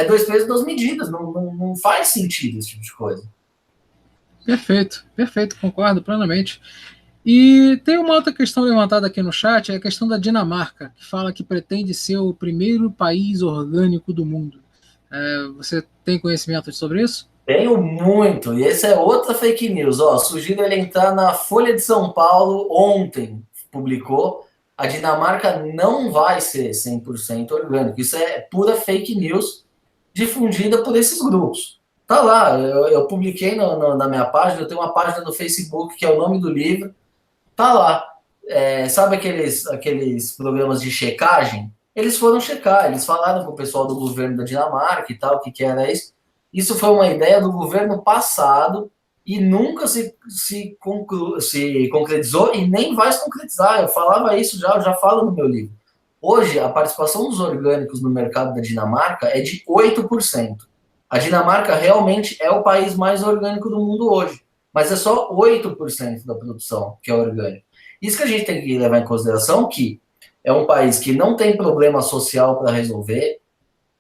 dois pesos, duas medidas. Não faz sentido esse tipo de coisa. Perfeito, perfeito, concordo plenamente. E tem uma outra questão levantada aqui no chat, é a questão da Dinamarca, que fala que pretende ser o primeiro país orgânico do mundo. Você tem conhecimento sobre isso? Tenho muito, e essa é outra fake news. Sugiro ele entrar na Folha de São Paulo, ontem publicou, a Dinamarca não vai ser 100% orgânico. Isso é pura fake news difundida por esses grupos. Tá lá, eu publiquei na minha página, eu tenho uma página no Facebook que é o nome do livro, tá lá. Sabe aqueles programas de checagem? Eles foram checar, eles falaram com o pessoal do governo da Dinamarca e tal, o que era isso. Isso foi uma ideia do governo passado e nunca se concretizou e nem vai se concretizar. Eu falava isso eu já falo no meu livro. Hoje, a participação dos orgânicos no mercado da Dinamarca é de 8%. A Dinamarca realmente é o país mais orgânico do mundo hoje, mas é só 8% da produção que é orgânico. Isso que a gente tem que levar em consideração, que é um país que não tem problema social para resolver,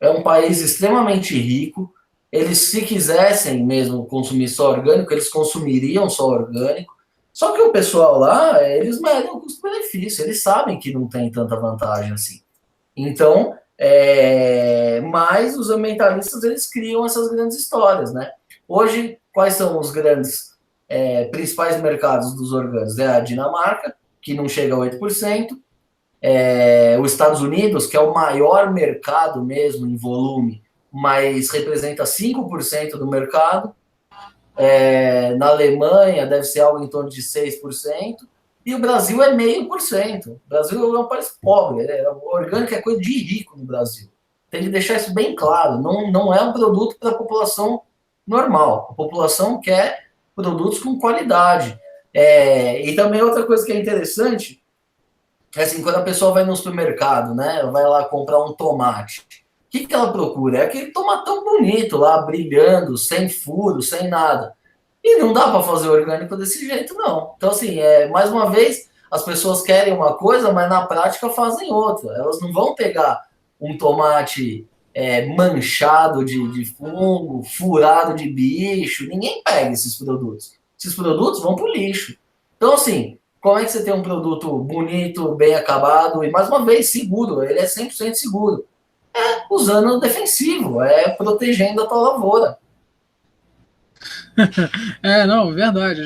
é um país extremamente rico. Eles, se quisessem mesmo consumir só orgânico, eles consumiriam só orgânico. Só que o pessoal lá, eles medem o custo-benefício, eles sabem que não tem tanta vantagem assim. Então, mas os ambientalistas, eles criam essas grandes histórias, né? Hoje, quais são os grandes principais mercados dos orgânicos? É a Dinamarca, que não chega a 8%, os Estados Unidos, que é o maior mercado mesmo em volume, mas representa 5% do mercado. Na Alemanha deve ser algo em torno de 6%, e o Brasil é 0,5%. O Brasil é um país pobre, o orgânico é coisa de rico no Brasil. Tem que deixar isso bem claro, não é um produto para a população normal. A população quer produtos com qualidade. E também outra coisa que é interessante, assim, quando a pessoa vai no supermercado, né, vai lá comprar um tomate, que ela procura? É aquele tomatão bonito lá, brilhando, sem furo, sem nada. E não dá para fazer orgânico desse jeito, não. Então, assim, mais uma vez, as pessoas querem uma coisa, mas na prática fazem outra. Elas não vão pegar um tomate manchado de fungo, furado de bicho. Ninguém pega esses produtos. Esses produtos vão para o lixo. Então, assim, como é que você tem um produto bonito, bem acabado e, mais uma vez, seguro? Ele é 100% seguro. Usando o defensivo, protegendo a tua lavoura. Não, verdade.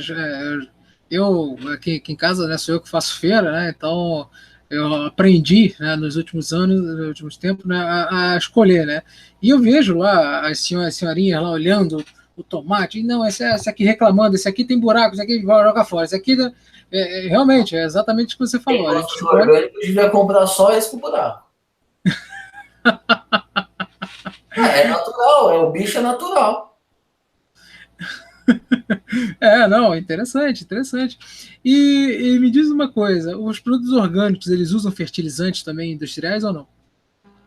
Eu, aqui em casa, né, sou eu que faço feira, né, então eu aprendi, né, nos últimos anos, nos últimos tempos, né, a escolher, né, e eu vejo lá as senhorinhas lá olhando o tomate, e não, esse aqui reclamando, esse aqui tem buraco, esse aqui joga fora, esse aqui, realmente, é exatamente o que você Quem falou, a gente gosta de escolhe. orgânico devia comprar só esse com buraco. É natural, o bicho é natural. Não, interessante, interessante. E me diz uma coisa, os produtos orgânicos, eles usam fertilizantes também industriais ou não?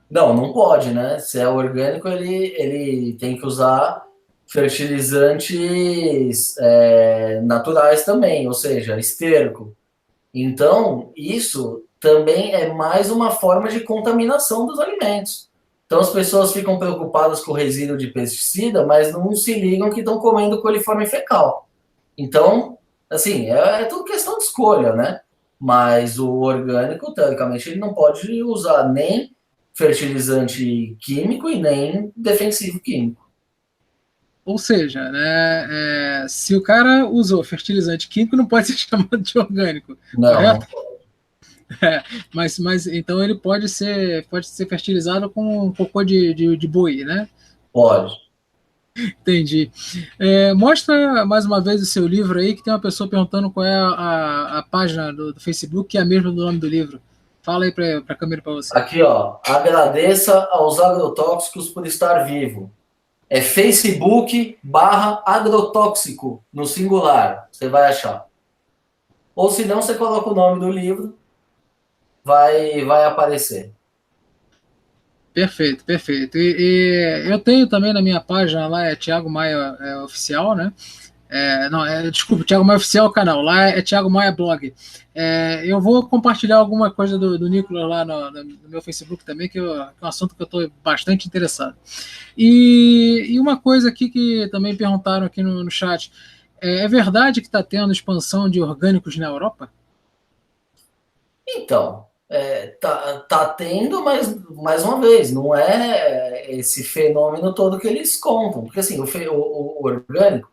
Não, não pode, né? Se é orgânico, ele tem que usar fertilizantes naturais também, ou seja, esterco. Então, isso também é mais uma forma de contaminação dos alimentos. Então, as pessoas ficam preocupadas com o resíduo de pesticida, mas não se ligam que estão comendo coliforme fecal. Então, assim, é tudo questão de escolha, né? Mas o orgânico, teoricamente, ele não pode usar nem fertilizante químico e nem defensivo químico. Ou seja, né, se o cara usou fertilizante químico, não pode ser chamado de orgânico, Não, não correto? Mas então ele pode ser fertilizado com cocô de boi, né? pode. Entendi. Mostra mais uma vez o seu livro aí, que tem uma pessoa perguntando qual é a página do Facebook, que é a mesma do nome do livro. Fala aí para a câmera para você. Aqui, ó, agradeça aos agrotóxicos por estar vivo. É Facebook/agrotóxico, no singular, você vai achar. Ou se não, você coloca o nome do livro, vai aparecer. Perfeito, perfeito. E eu tenho também na minha página lá, é Thiago Maia Oficial, né? Não, desculpa, Thiago Maia Oficial canal, lá é Thiago Maia Blog. Eu vou compartilhar alguma coisa do Nicolas lá no meu Facebook também, que é um assunto que eu estou bastante interessado. E uma coisa aqui que também perguntaram aqui no chat: é verdade que está tendo expansão de orgânicos na Europa? Então, tá tendo, mas mais uma vez, não é esse fenômeno todo que eles contam. Porque assim, o orgânico,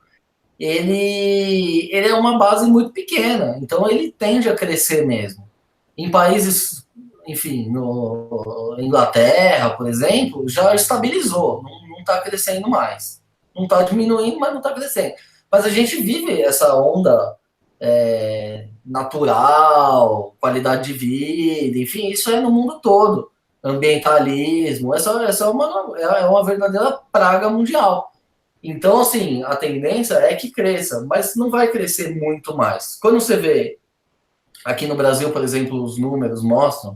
ele é uma base muito pequena, então ele tende a crescer mesmo. Em países, enfim, no Inglaterra, por exemplo, já estabilizou, não está crescendo mais. Não está diminuindo, mas não está crescendo. Mas a gente vive essa onda natural, qualidade de vida, enfim, isso é no mundo todo. Ambientalismo, essa é uma verdadeira praga mundial. Então, assim, a tendência é que cresça, mas não vai crescer muito mais. Quando você vê aqui no Brasil, por exemplo, os números mostram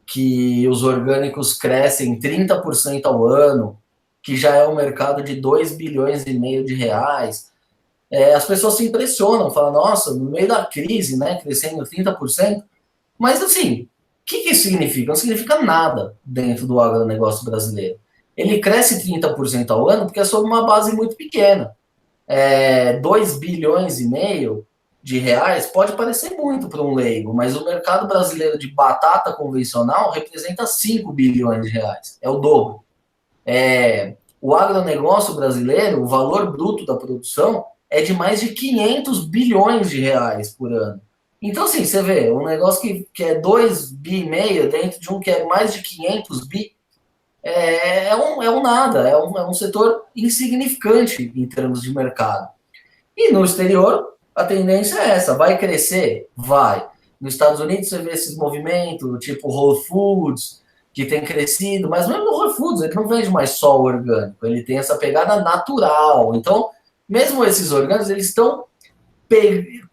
que os orgânicos crescem 30% ao ano, que já é um mercado de 2,5 bilhões de reais. As pessoas se impressionam, falam, nossa, no meio da crise, né, crescendo 30%. Mas, assim, o que isso significa? Não significa nada dentro do agronegócio brasileiro. Ele cresce 30% ao ano porque é sobre uma base muito pequena. 2,5 bilhões de reais pode parecer muito para um leigo, mas o mercado brasileiro de batata convencional representa 5 bilhões de reais. É o dobro. O agronegócio brasileiro, o valor bruto da produção é de mais de 500 bilhões de reais por ano. Então, assim, você vê, um negócio que é 2,5 bi dentro de um que é mais de 500 bi, é um nada, é um setor insignificante em termos de mercado. E no exterior, a tendência é essa, vai crescer? Vai. Nos Estados Unidos você vê esses movimentos, tipo Whole Foods, que tem crescido, mas mesmo no Whole Foods, ele não vende mais só o orgânico, ele tem essa pegada natural. Então, mesmo esses orgânicos, eles estão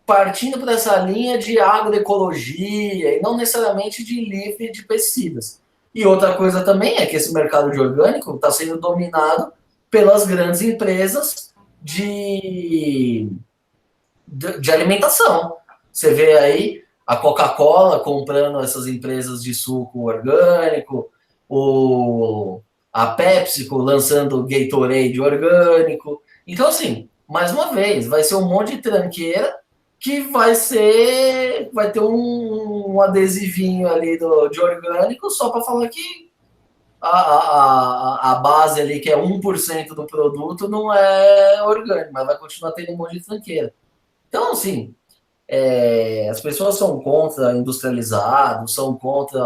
partindo para essa linha de agroecologia e não necessariamente de livre de pesticidas. E outra coisa também é que esse mercado de orgânico está sendo dominado pelas grandes empresas de alimentação. Você vê aí a Coca-Cola comprando essas empresas de suco orgânico, a PepsiCo lançando Gatorade orgânico. Então, assim, mais uma vez, vai ser um monte de tranqueira que vai ter um adesivinho ali de orgânico só para falar que a base ali, que é 1% do produto, não é orgânico, mas vai continuar tendo um monte de tranqueira. Então, assim, as pessoas são contra industrializados, são contra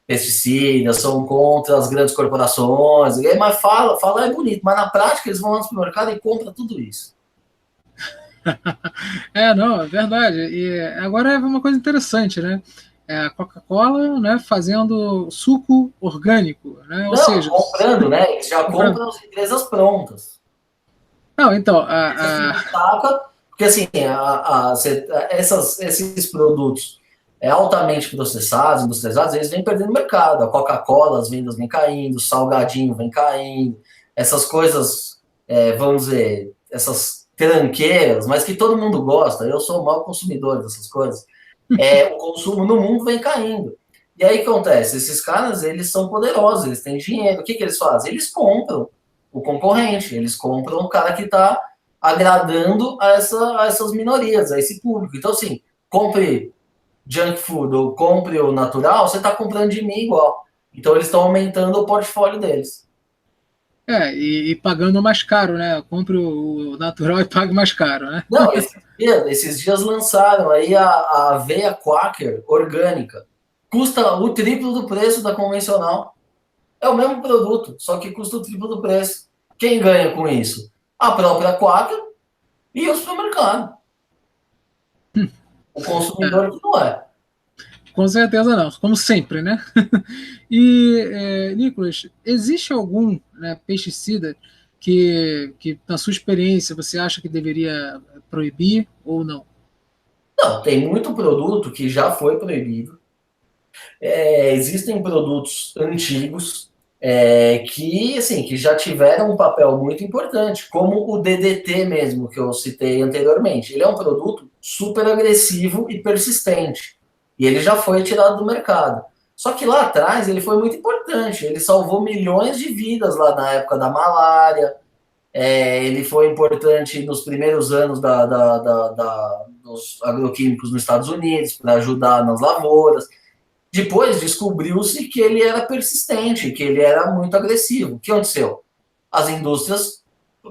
pesticidas, são contra as grandes corporações, mas fala é bonito, mas na prática eles vão lá no supermercado e compram tudo isso. Não, é verdade. E agora é uma coisa interessante, né? É a Coca-Cola, né, fazendo suco orgânico, né? Ou Não, seja, comprando, né? Eles já comprando. compram as empresas prontas. Não, então, Você se destaca, porque assim, esses produtos altamente processados, industrializados, eles vêm perdendo mercado. A Coca-Cola, as vendas vêm caindo, o salgadinho vem caindo, essas coisas, vamos dizer, essas tranqueiras, mas que todo mundo gosta. Eu sou o maior consumidor dessas coisas. O consumo no mundo vem caindo. E aí o que acontece? Esses caras, eles são poderosos, eles têm dinheiro. O que eles fazem? Eles compram o concorrente, eles compram o cara que está agradando a essas minorias, a esse público. Então, assim, compre junk food ou compre o natural, você está comprando de mim igual. Então, eles estão aumentando o portfólio deles. e pagando mais caro, né? Compre o natural e pague mais caro, né? Não, esses dias lançaram aí a aveia Quaker orgânica. Custa o triplo do preço da convencional. É o mesmo produto, só que custa o triplo do preço. Quem ganha com isso? A própria Quaker e o supermercado. O consumidor que não é. Com certeza não, como sempre, né? E, Nicolas, existe algum, né, pesticida que, na sua experiência, você acha que deveria proibir ou não? Não, tem muito produto que já foi proibido. Existem produtos antigos assim, que já tiveram um papel muito importante, como o DDT mesmo, que eu citei anteriormente. Ele é um produto super agressivo e persistente. E ele já foi tirado do mercado. Só que lá atrás ele foi muito importante. Ele salvou milhões de vidas lá na época da malária. Ele foi importante nos primeiros anos dos agroquímicos nos Estados Unidos, para ajudar nas lavouras. Depois descobriu-se que ele era persistente, que ele era muito agressivo. O que aconteceu? As indústrias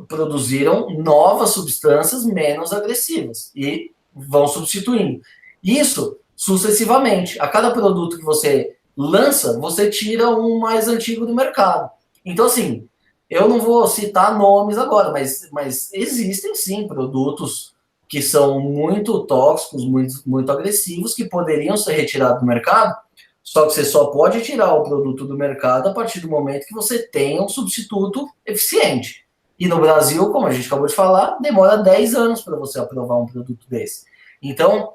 produziram novas substâncias menos agressivas e vão substituindo. Isso sucessivamente. A cada produto que você lança, você tira um mais antigo do mercado. Então, assim, eu não vou citar nomes agora, mas existem sim produtos que são muito tóxicos, muito agressivos, que poderiam ser retirados do mercado, só que você só pode tirar o produto do mercado a partir do momento que você tenha um substituto eficiente. E no Brasil, como a gente acabou de falar, demora 10 anos para você aprovar um produto desse. Então,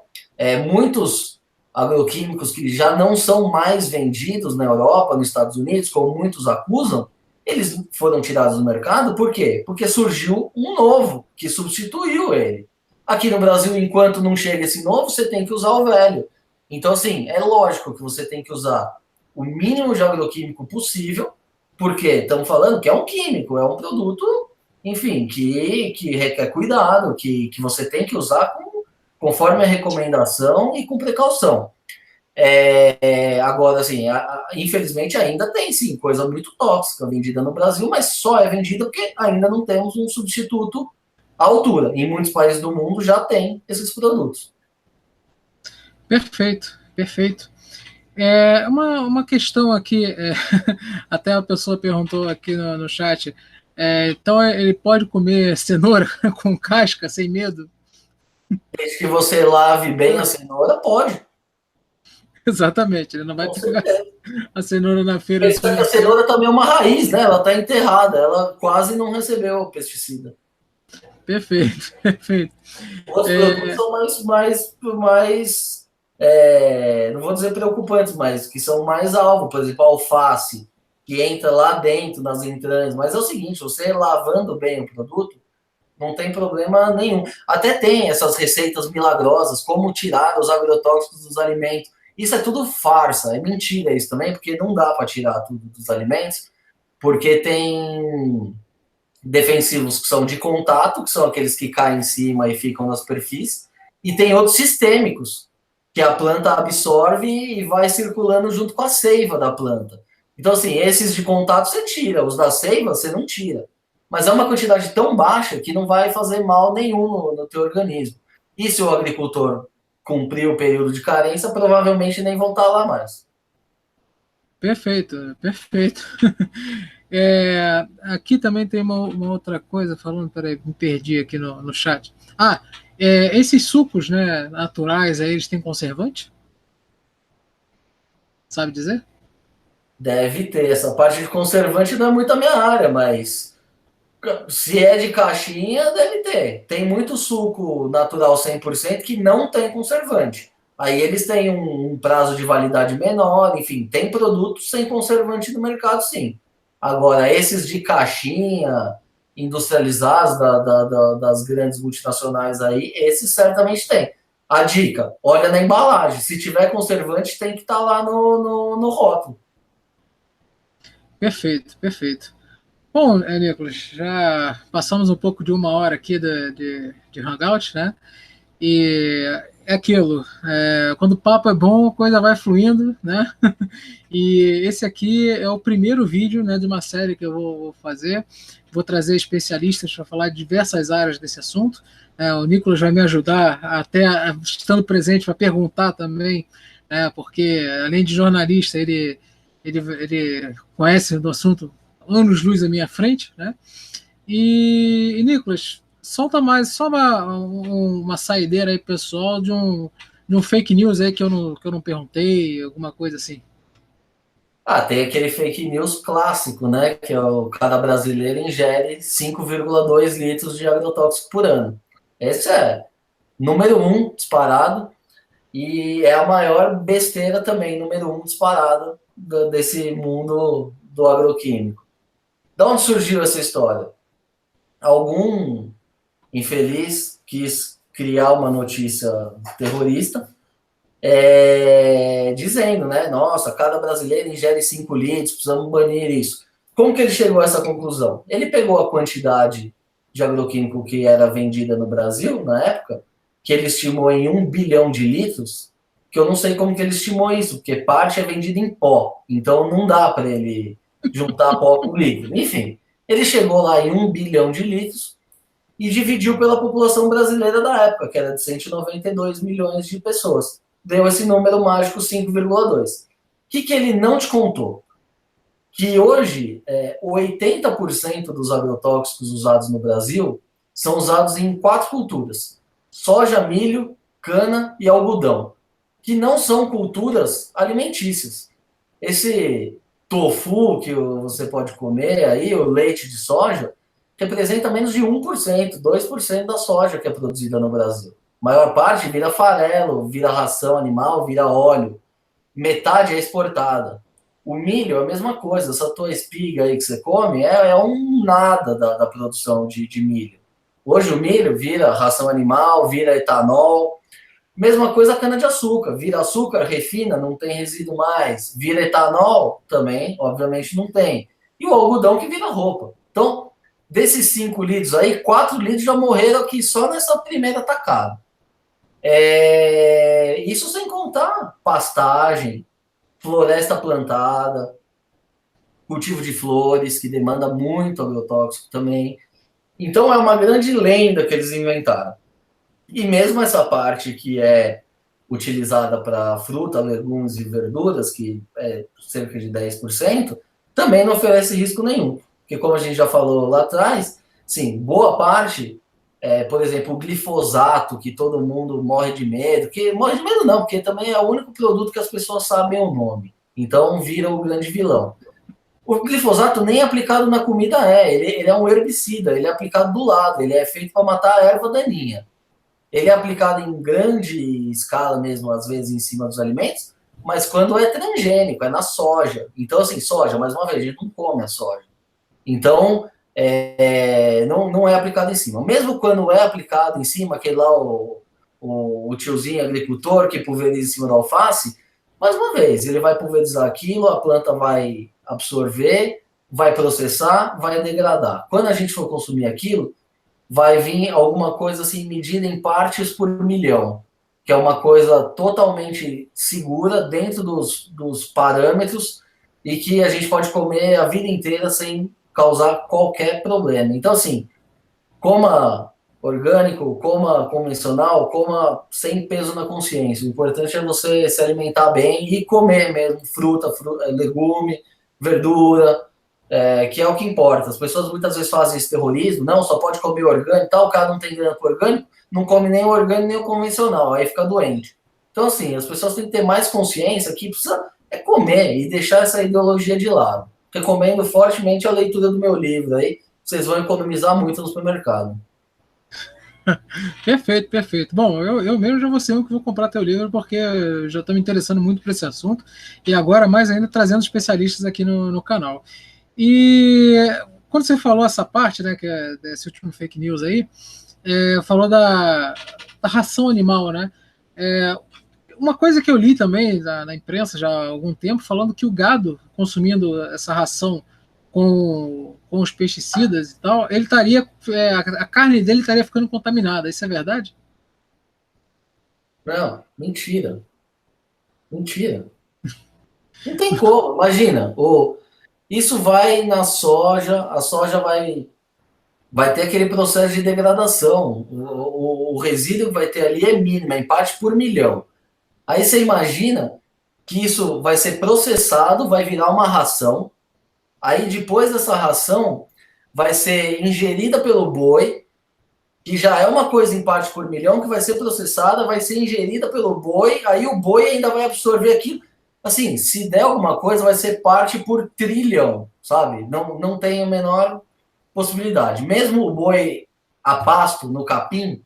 muitos agroquímicos que já não são mais vendidos na Europa, nos Estados Unidos, como muitos acusam, eles foram tirados do mercado, por quê? Porque surgiu um novo que substituiu ele. Aqui no Brasil, enquanto não chega esse novo, você tem que usar o velho. Então, assim, é lógico que você tem que usar o mínimo de agroquímico possível, porque estamos falando que é um químico, é um produto, enfim, que requer cuidado, que você tem que usar conforme a recomendação e com precaução. Agora, assim, infelizmente ainda tem, sim, coisa muito tóxica vendida no Brasil, mas só é vendida porque ainda não temos um substituto à altura. Em muitos países do mundo já tem esses produtos. Perfeito, perfeito. Uma questão aqui, até a pessoa perguntou aqui no chat, então ele pode comer cenoura com casca, sem medo? Desde que você lave bem a cenoura, pode. Exatamente, ele não vai pegar a cenoura na feira. Só que a cenoura também é uma raiz, né? Ela está enterrada, ela quase não recebeu o pesticida. Perfeito, perfeito. Os produtos são mais não vou dizer preocupantes, mas que são mais alvo, por exemplo, a alface, que entra lá dentro nas entranhas. Mas é o seguinte, você lavando bem o produto, não tem problema nenhum. Até tem essas receitas milagrosas, como tirar os agrotóxicos dos alimentos. Isso é tudo farsa, é mentira isso também, porque não dá para tirar tudo dos alimentos, porque tem defensivos que são de contato, que são aqueles que caem em cima e ficam na superfície, e tem outros sistêmicos, que a planta absorve e vai circulando junto com a seiva da planta. Então, assim, esses de contato você tira, os da seiva você não tira. Mas é uma quantidade tão baixa que não vai fazer mal nenhum no teu organismo. E se o agricultor cumprir o período de carência, provavelmente nem vão estar lá mais. Perfeito, perfeito. Aqui também tem uma outra coisa falando, peraí, me perdi aqui no chat. Esses sucos, né, naturais, aí, eles têm conservante? Sabe dizer? Deve ter. Essa parte de conservante não é muito a minha área, mas se é de caixinha, deve ter. Tem muito suco natural 100% que não tem conservante. Aí eles têm um prazo de validade menor, enfim, tem produtos sem conservante no mercado, sim. Agora, esses de caixinha, industrializados das grandes multinacionais aí, esses certamente tem. A dica, olha na embalagem. Se tiver conservante, tem que estar lá no rótulo. Perfeito, perfeito. Bom, Nicolas, já passamos um pouco de 1 hora aqui de Hangout, né? E é aquilo, quando o papo é bom, a coisa vai fluindo, né? E esse aqui é o primeiro vídeo, né, de uma série que eu vou fazer. Vou trazer especialistas para falar de diversas áreas desse assunto. O Nicolas vai me ajudar, até estando presente, para perguntar também, né, porque além de jornalista, ele conhece do assunto anos-luz à minha frente, né? E Nicolas, solta mais só uma saideira aí, pessoal, de um fake news aí que eu não perguntei, alguma coisa assim. Tem aquele fake news clássico, né? Que é o cada brasileiro ingere 5,2 litros de agrotóxico por ano. Esse é número um disparado e é a maior besteira também, número um disparado desse mundo do agroquímico. De onde surgiu essa história? Algum infeliz quis criar uma notícia terrorista dizendo, né? Nossa, cada brasileiro ingere 5 litros, precisamos banir isso. Como que ele chegou a essa conclusão? Ele pegou a quantidade de agroquímico que era vendida no Brasil, na época, que ele estimou em 1 bilhão de litros, que eu não sei como que ele estimou isso, porque parte é vendida em pó, então não dá para ele juntar pó com líquido. Enfim, ele chegou lá em 1 bilhão de litros e dividiu pela população brasileira da época, que era de 192 milhões de pessoas. Deu esse número mágico 5,2. O que ele não te contou? Que hoje 80% dos agrotóxicos usados no Brasil são usados em 4 culturas: soja, milho, cana e algodão, que não são culturas alimentícias. Esse tofu que você pode comer aí, o leite de soja, representa menos de 1%, 2% da soja que é produzida no Brasil. A maior parte vira farelo, vira ração animal, vira óleo. Metade é exportada. O milho é a mesma coisa. Essa tua espiga aí que você come é um nada da produção de milho. Hoje o milho vira ração animal, vira etanol. Mesma coisa a cana-de-açúcar. Vira açúcar, refina, não tem resíduo mais. Vira etanol, também, obviamente, não tem. E o algodão que vira roupa. Então, desses 5 litros aí, 4 litros já morreram aqui só nessa primeira tacada. Isso sem contar pastagem, floresta plantada, cultivo de flores, que demanda muito agrotóxico também. Então é uma grande lenda que eles inventaram. E mesmo essa parte que é utilizada para fruta, legumes e verduras, que é cerca de 10%, também não oferece risco nenhum. Porque como a gente já falou lá atrás, sim, boa parte, por exemplo, o glifosato, que todo mundo morre de medo, que morre de medo não, porque também é o único produto que as pessoas sabem o nome. Então vira o grande vilão. O glifosato nem aplicado na comida ele é um herbicida, ele é aplicado do lado, ele é feito para matar a erva daninha. ele é aplicado em grande escala mesmo, às vezes, em cima dos alimentos, mas quando é transgênico, é na soja. Então, assim, soja, mais uma vez, a gente não come a soja. Então, não é aplicado em cima. Mesmo quando é aplicado em cima, aquele lá, o tiozinho agricultor que pulveriza em cima da alface, mais uma vez, ele vai pulverizar aquilo, a planta vai absorver, vai processar, vai degradar. Quando a gente for consumir aquilo, vai vir alguma coisa assim, medida em partes por milhão, que é uma coisa totalmente segura dentro dos parâmetros e que a gente pode comer a vida inteira sem causar qualquer problema. Então, assim, coma orgânico, coma convencional, coma sem peso na consciência. O importante é você se alimentar bem e comer mesmo fruta, legume, verdura, que é o que importa. As pessoas muitas vezes fazem esse terrorismo, não, só pode comer orgânico, tal, o cara não tem grana para orgânico, não come nem o orgânico nem o convencional, aí fica doente. Então, assim, as pessoas têm que ter mais consciência que precisa comer e deixar essa ideologia de lado. Recomendo fortemente a leitura do meu livro aí, vocês vão economizar muito no supermercado. Perfeito, perfeito. Bom, eu mesmo já vou ser um que vou comprar teu livro, porque eu já estou me interessando muito por esse assunto, e agora mais ainda trazendo especialistas aqui no canal. E quando você falou essa parte, né, que é desse último fake news aí, falou da ração animal, né? Uma coisa que eu li também na imprensa já há algum tempo, falando que o gado consumindo essa ração com os pesticidas e tal, ele estaria, a carne dele estaria ficando contaminada. Isso é verdade? Não, mentira. Mentira. Não tem como. Imagina, isso vai na soja, a soja vai ter aquele processo de degradação. O resíduo que vai ter ali é mínimo, é em parte por milhão. Aí você imagina que isso vai ser processado, vai virar uma ração. Aí depois dessa ração vai ser ingerida pelo boi, que já é uma coisa em parte por milhão, que vai ser processada, vai ser ingerida pelo boi, aí o boi ainda vai absorver aquilo. Assim, se der alguma coisa, vai ser parte por trilhão, sabe? Não tem a menor possibilidade. Mesmo o boi a pasto, no capim,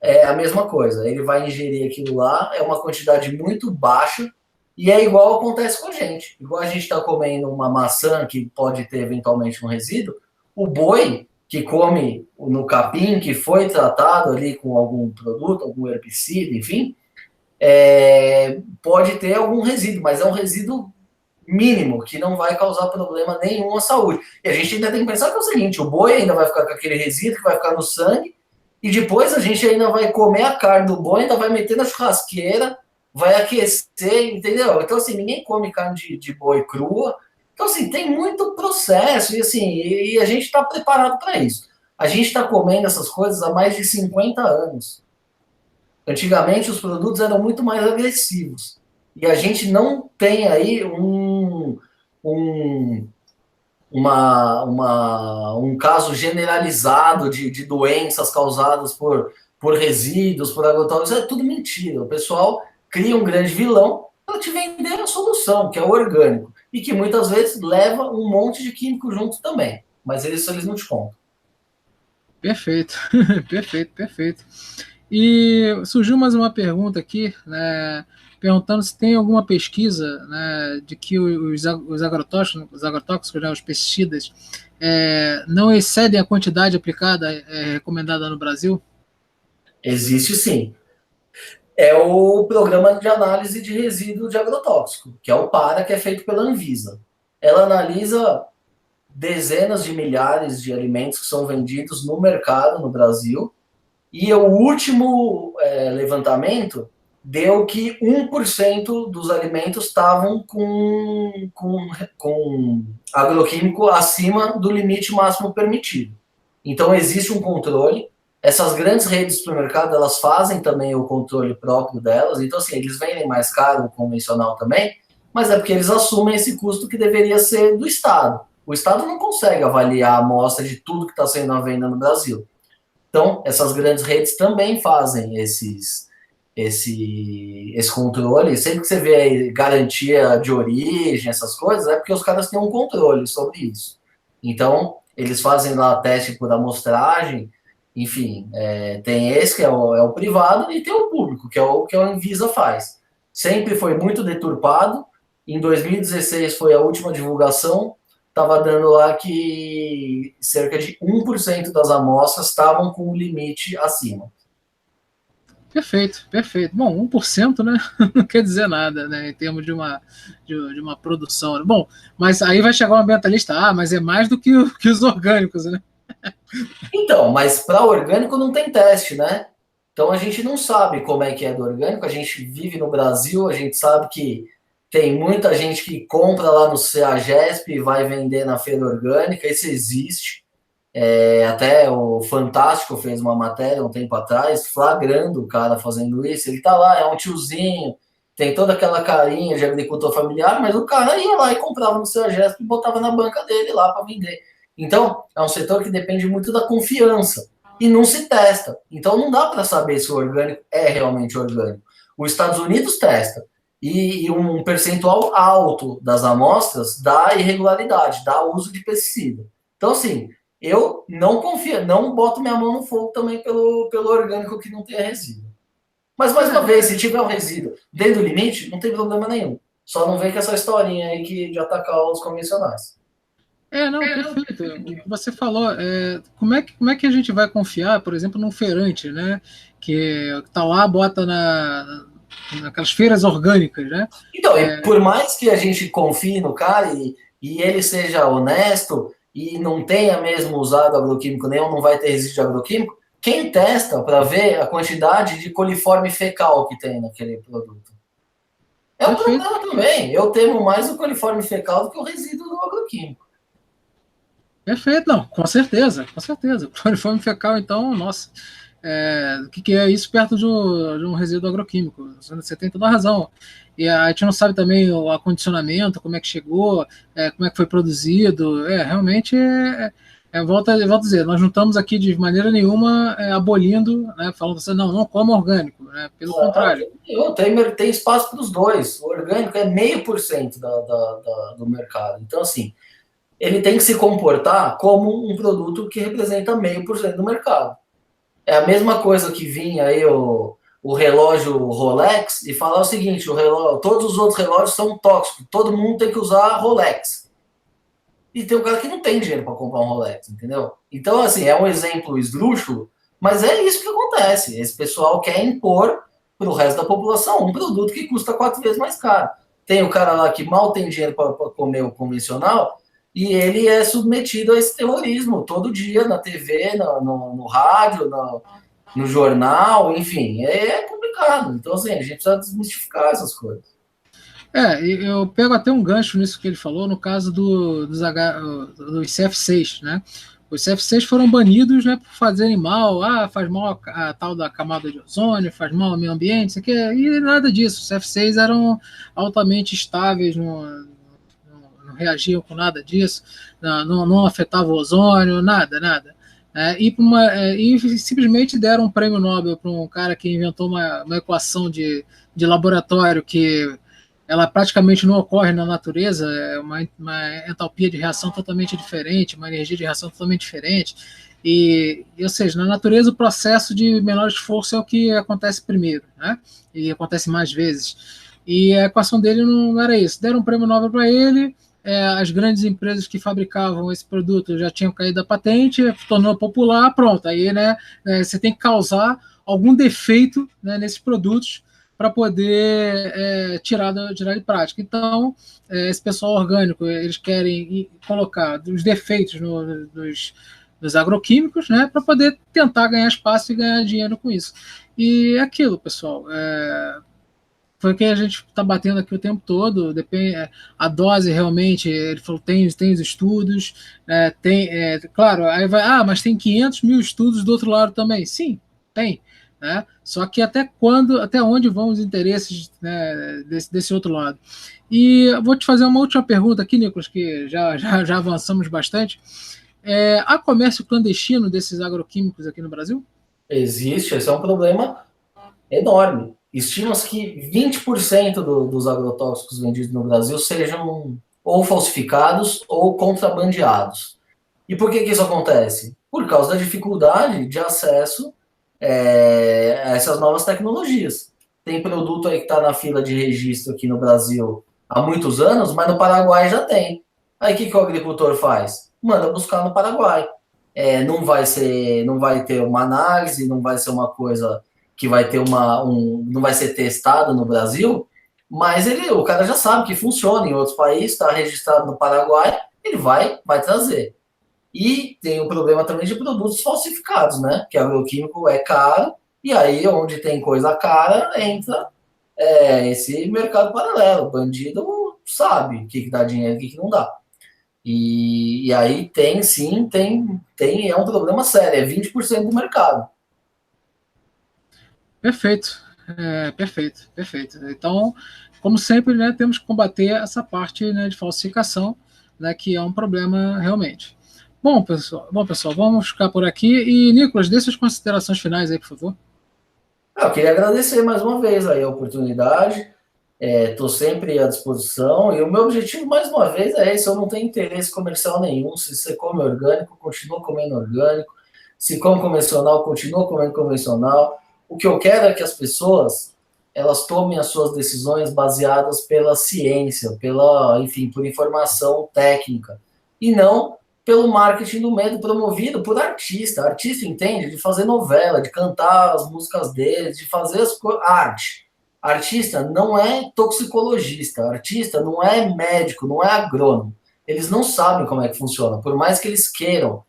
é a mesma coisa. Ele vai ingerir aquilo lá, é uma quantidade muito baixa, e é igual acontece com a gente. Igual a gente está comendo uma maçã que pode ter eventualmente um resíduo, o boi que come no capim, que foi tratado ali com algum produto, algum herbicida, enfim, pode ter algum resíduo, mas é um resíduo mínimo, que não vai causar problema nenhum à saúde. E a gente ainda tem que pensar que é o seguinte, o boi ainda vai ficar com aquele resíduo que vai ficar no sangue, e depois a gente ainda vai comer a carne do boi, ainda vai meter na churrasqueira, vai aquecer, entendeu? Então, assim, ninguém come carne de boi crua. Então, assim, tem muito processo, e assim, e a gente está preparado para isso. A gente está comendo essas coisas há mais de 50 anos. Antigamente, os produtos eram muito mais agressivos. E a gente não tem aí um caso generalizado de doenças causadas por resíduos, por agrotóxicos. É tudo mentira. O pessoal cria um grande vilão para te vender a solução, que é o orgânico. E que muitas vezes leva um monte de químico junto também. Mas isso eles não te contam. Perfeito, perfeito, perfeito. E surgiu mais uma pergunta aqui, né, perguntando se tem alguma pesquisa, né, de que os agrotóxicos, né, os pesticidas, não excedem a quantidade aplicada recomendada no Brasil? Existe sim. É o programa de análise de resíduo de agrotóxico, que é o PARA, que é feito pela Anvisa. Ela analisa dezenas de milhares de alimentos que são vendidos no mercado no Brasil, e o último levantamento deu que 1% dos alimentos estavam com agroquímico acima do limite máximo permitido. Então, existe um controle. Essas grandes redes de supermercado, elas fazem também o controle próprio delas. Então, assim, eles vendem mais caro o convencional também, mas é porque eles assumem esse custo que deveria ser do Estado. O Estado não consegue avaliar a amostra de tudo que está sendo à venda no Brasil. Então, essas grandes redes também fazem esse controle. Sempre que você vê garantia de origem, essas coisas, é porque os caras têm um controle sobre isso. Então, eles fazem lá teste por amostragem, enfim, tem esse que é o privado e tem o público, que é o que a Anvisa faz. Sempre foi muito deturpado. Em 2016 foi a última divulgação, estava dando lá que cerca de 1% das amostras estavam com o limite acima. Perfeito, perfeito. Bom, 1%, né? Não quer dizer nada, né? Em termos de uma produção. Bom, mas aí vai chegar um ambientalista, mas é mais do que os orgânicos, né? Então, mas para orgânico não tem teste, né? Então a gente não sabe como é que é do orgânico, a gente vive no Brasil, a gente sabe que tem muita gente que compra lá no CEAGESP e vai vender na feira orgânica, isso existe. Até o Fantástico fez uma matéria um tempo atrás, flagrando o cara fazendo isso. Ele tá lá, é um tiozinho, tem toda aquela carinha de agricultor familiar, mas o cara ia lá e comprava no CEAGESP e botava na banca dele lá para vender. Então, é um setor que depende muito da confiança e não se testa. Então, não dá para saber se o orgânico é realmente orgânico. Os Estados Unidos testa e um percentual alto das amostras dá irregularidade, dá uso de pesticida. Então, assim, eu não confio, não boto minha mão no fogo também pelo orgânico que não tenha resíduo. Mas, mais uma vez, se tiver um resíduo dentro do limite, não tem problema nenhum. Só não vem com essa historinha aí de atacar os convencionais. Não, perfeito. O que você falou, como é que a gente vai confiar, por exemplo, num feirante, né? Que tá lá, bota naquelas feiras orgânicas, né? Então, por mais que a gente confie no cara e ele seja honesto e não tenha mesmo usado agroquímico nenhum, não vai ter resíduo de agroquímico, quem testa para ver a quantidade de coliforme fecal que tem naquele produto? É um problema também. Eu temo mais o coliforme fecal do que o resíduo do agroquímico. Perfeito, não, com certeza, com certeza. Cloriforme fecal, então, nossa, o que é isso perto de um resíduo agroquímico? Você tem toda a razão. E a gente não sabe também o acondicionamento, como é que chegou, como é que foi produzido. Realmente, volto a dizer, nós não estamos aqui de maneira nenhuma abolindo, né, falando assim, não coma orgânico, né, pelo contrário. Tem espaço para os dois. O orgânico é 0,5% do mercado. Então, assim, ele tem que se comportar como um produto que representa 0,5% do mercado. É a mesma coisa que vinha aí o relógio Rolex e falar o seguinte, todos os outros relógios são tóxicos, todo mundo tem que usar Rolex. E tem um cara que não tem dinheiro para comprar um Rolex, entendeu? Então, assim, é um exemplo esdrúxulo, mas é isso que acontece. Esse pessoal quer impor para o resto da população um produto que custa 4 vezes mais caro. Tem o cara lá que mal tem dinheiro para comer o convencional, e ele é submetido a esse terrorismo todo dia na TV, no rádio, no jornal, enfim, é complicado. Então, assim, a gente precisa desmistificar essas coisas. Eu pego até um gancho nisso que ele falou, no caso dos CF6, né? Os CF6 foram banidos, né, por fazerem mal, faz mal a tal da camada de ozônio, faz mal ao meio ambiente, isso aqui, e nada disso. Os CF6 eram altamente estáveis, não reagiam com nada disso, não afetava o ozônio, nada. E simplesmente deram um prêmio Nobel para um cara que inventou uma equação de laboratório que ela praticamente não ocorre na natureza, é uma entalpia de reação totalmente diferente, uma energia de reação totalmente diferente. Ou seja, na natureza o processo de menor esforço é o que acontece primeiro, né? E acontece mais vezes. E a equação dele não era isso. Deram um prêmio Nobel para ele, as grandes empresas que fabricavam esse produto já tinham caído da patente, tornou popular, pronto. Aí, né, você tem que causar algum defeito, né, nesses produtos para poder tirar de prática. Então, esse pessoal orgânico, eles querem colocar os defeitos nos agroquímicos, né, para poder tentar ganhar espaço e ganhar dinheiro com isso. E é aquilo, pessoal, foi o que a gente está batendo aqui o tempo todo. Depende, a dose realmente, ele falou, tem os estudos, claro, aí vai, mas tem 500 mil estudos do outro lado também. Sim, tem. Né? Só que até onde vão os interesses, né, desse outro lado? E eu vou te fazer uma última pergunta aqui, Nicolas, que já avançamos bastante. Há comércio clandestino desses agroquímicos aqui no Brasil? Existe, esse é um problema enorme. Estima-se que 20% dos agrotóxicos vendidos no Brasil sejam ou falsificados ou contrabandeados. E por que isso acontece? por causa da dificuldade de acesso a essas novas tecnologias. Tem produto aí que está na fila de registro aqui no Brasil há muitos anos, mas no Paraguai já tem. Aí o que o agricultor faz? Manda buscar no Paraguai. Não vai ter uma análise, não vai ser uma coisa que vai ter não vai ser testado no Brasil, mas o cara já sabe que funciona em outros países, está registrado no Paraguai, ele vai trazer. E tem o problema também de produtos falsificados, né? Que agroquímico é caro, e aí onde tem coisa cara, entra esse mercado paralelo. O bandido sabe o que dá dinheiro e o que não dá. E aí é um problema sério, é 20% do mercado. Perfeito, perfeito. Então, como sempre, né, temos que combater essa parte, né, de falsificação, né, que é um problema realmente. Bom, pessoal, vamos ficar por aqui. E, Nicolas, dê suas considerações finais aí, por favor. Eu queria agradecer mais uma vez aí a oportunidade. Estou sempre à disposição. E o meu objetivo, mais uma vez, é esse. Eu não tenho interesse comercial nenhum. Se você come orgânico, continua comendo orgânico. Se come convencional, continua comendo convencional. O que eu quero é que as pessoas elas tomem as suas decisões baseadas pela ciência, enfim, por informação técnica. E não pelo marketing do medo promovido por artista. Artista entende de fazer novela, de cantar as músicas deles, de fazer arte. Artista não é toxicologista, artista não é médico, não é agrônomo. Eles não sabem como é que funciona. Por mais que eles queiram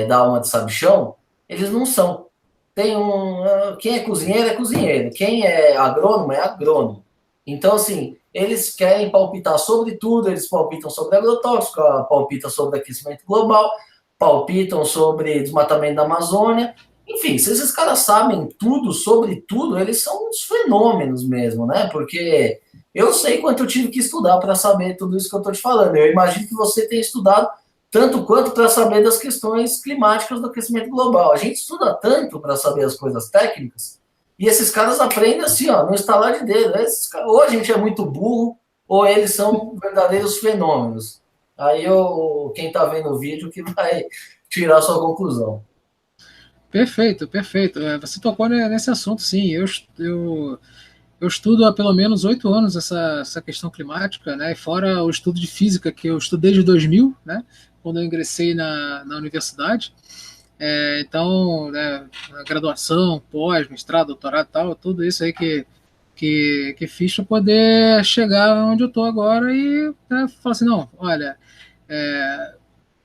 dar uma de sabichão, eles não são. Quem é cozinheiro. Quem é agrônomo é agrônomo. Então, assim, eles querem palpitar sobre tudo, eles palpitam sobre agrotóxico, palpitam sobre aquecimento global, palpitam sobre desmatamento da Amazônia. Enfim, se esses caras sabem tudo sobre tudo, eles são uns fenômenos mesmo, né? Porque eu sei quanto eu tive que estudar para saber tudo isso que eu estou te falando. Eu imagino que você tenha estudado tanto quanto para saber das questões climáticas do aquecimento global. A gente estuda tanto para saber as coisas técnicas, e esses caras aprendem assim, ó, no estalar de dedo. Ou a gente é muito burro, ou eles são verdadeiros fenômenos. Aí quem está vendo o vídeo que vai tirar a sua conclusão. Perfeito. Você tocou nesse assunto, sim. Eu estudo há pelo menos 8 anos essa questão climática, né? E fora o estudo de física, que eu estudei desde 2000, né? Quando eu ingressei na universidade. Então, né, graduação, pós, mestrado, doutorado e tal, tudo isso aí que fiz para poder chegar onde eu estou agora e, né, falar assim, não, olha,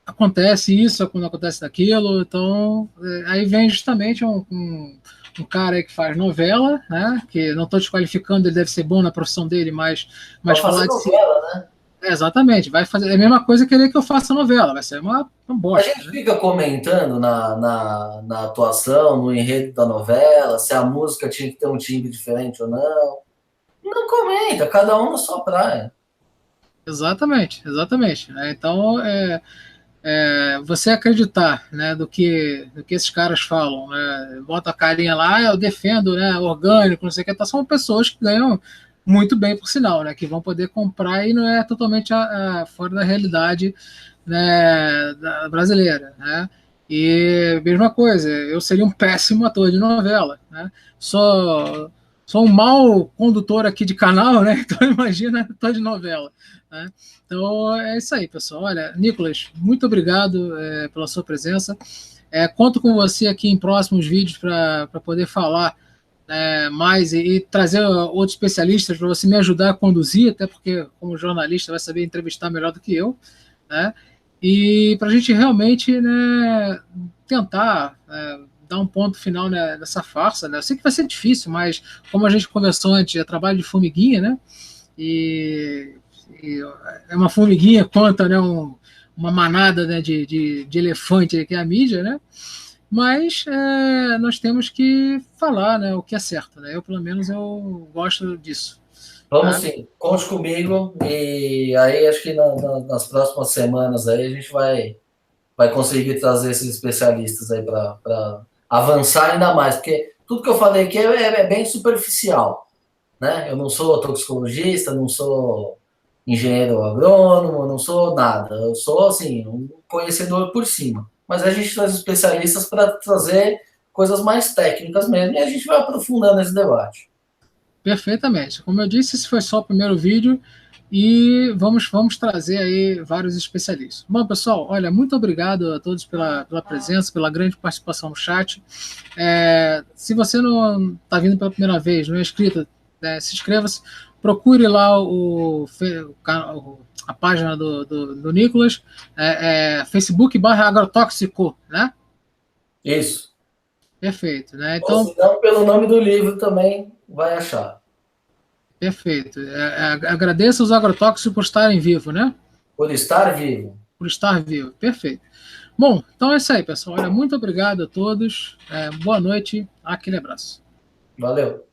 acontece isso, quando acontece daquilo, então aí vem justamente um cara aí que faz novela, né? Que não estou desqualificando, ele deve ser bom na profissão dele, mas falar de novela, né? Exatamente, vai fazer é a mesma coisa querer que eu faça novela, vai ser uma bosta. A gente fica comentando na atuação, no enredo da novela, se a música tinha que ter um timbre diferente ou não. Não comenta, cada um na sua praia. Exatamente. Então, você acreditar, né, do que esses caras falam, né, bota a carinha lá, eu defendo, né, orgânico, não sei o que, são pessoas que ganham muito bem, por sinal, né, que vão poder comprar e não é totalmente fora da realidade, né, brasileira, né. E mesma coisa, eu seria um péssimo ator de novela, né, sou um mau condutor aqui de canal, né, então imagina ator de novela, né. Então é isso aí, pessoal. Olha, Nicolas, muito obrigado pela sua presença. Conto com você aqui em próximos vídeos para poder falar mais e trazer outros especialistas para você me ajudar a conduzir, até porque, como jornalista, vai saber entrevistar melhor do que eu, né? E para a gente realmente, né, tentar dar um ponto final, né, nessa farsa, né? Eu sei que vai ser difícil, mas como a gente conversou antes, é trabalho de formiguinha, né? E é uma formiguinha contra, né, uma manada, né, de elefante, que é a mídia, né? Mas nós temos que falar, né, o que é certo, né? Eu, pelo menos, eu gosto disso. Vamos sim, conte comigo, e aí acho que nas próximas semanas aí a gente vai conseguir trazer esses especialistas aí para avançar ainda mais, porque tudo que eu falei aqui é bem superficial, né? Eu não sou toxicologista, não sou engenheiro agrônomo, não sou nada. Eu sou, assim, um conhecedor por cima. mas a gente traz especialistas para trazer coisas mais técnicas mesmo, e a gente vai aprofundando esse debate. Perfeitamente. Como eu disse, esse foi só o primeiro vídeo e vamos trazer aí vários especialistas. Bom, pessoal, olha, muito obrigado a todos pela presença, pela grande participação no chat. Se você não está vindo pela primeira vez, não é inscrito, se inscreva-se, procure lá a página do Nicolas, Facebook/agrotóxico, né? Isso. Perfeito, né? Então, ou se não, pelo nome do livro também vai achar. Perfeito. Agradeço aos agrotóxicos por estarem vivos, né? Por estar vivo. Por estar vivo. Perfeito. Bom, então é isso aí, pessoal. Olha, muito obrigado a todos. Boa noite. Aquele abraço. Valeu.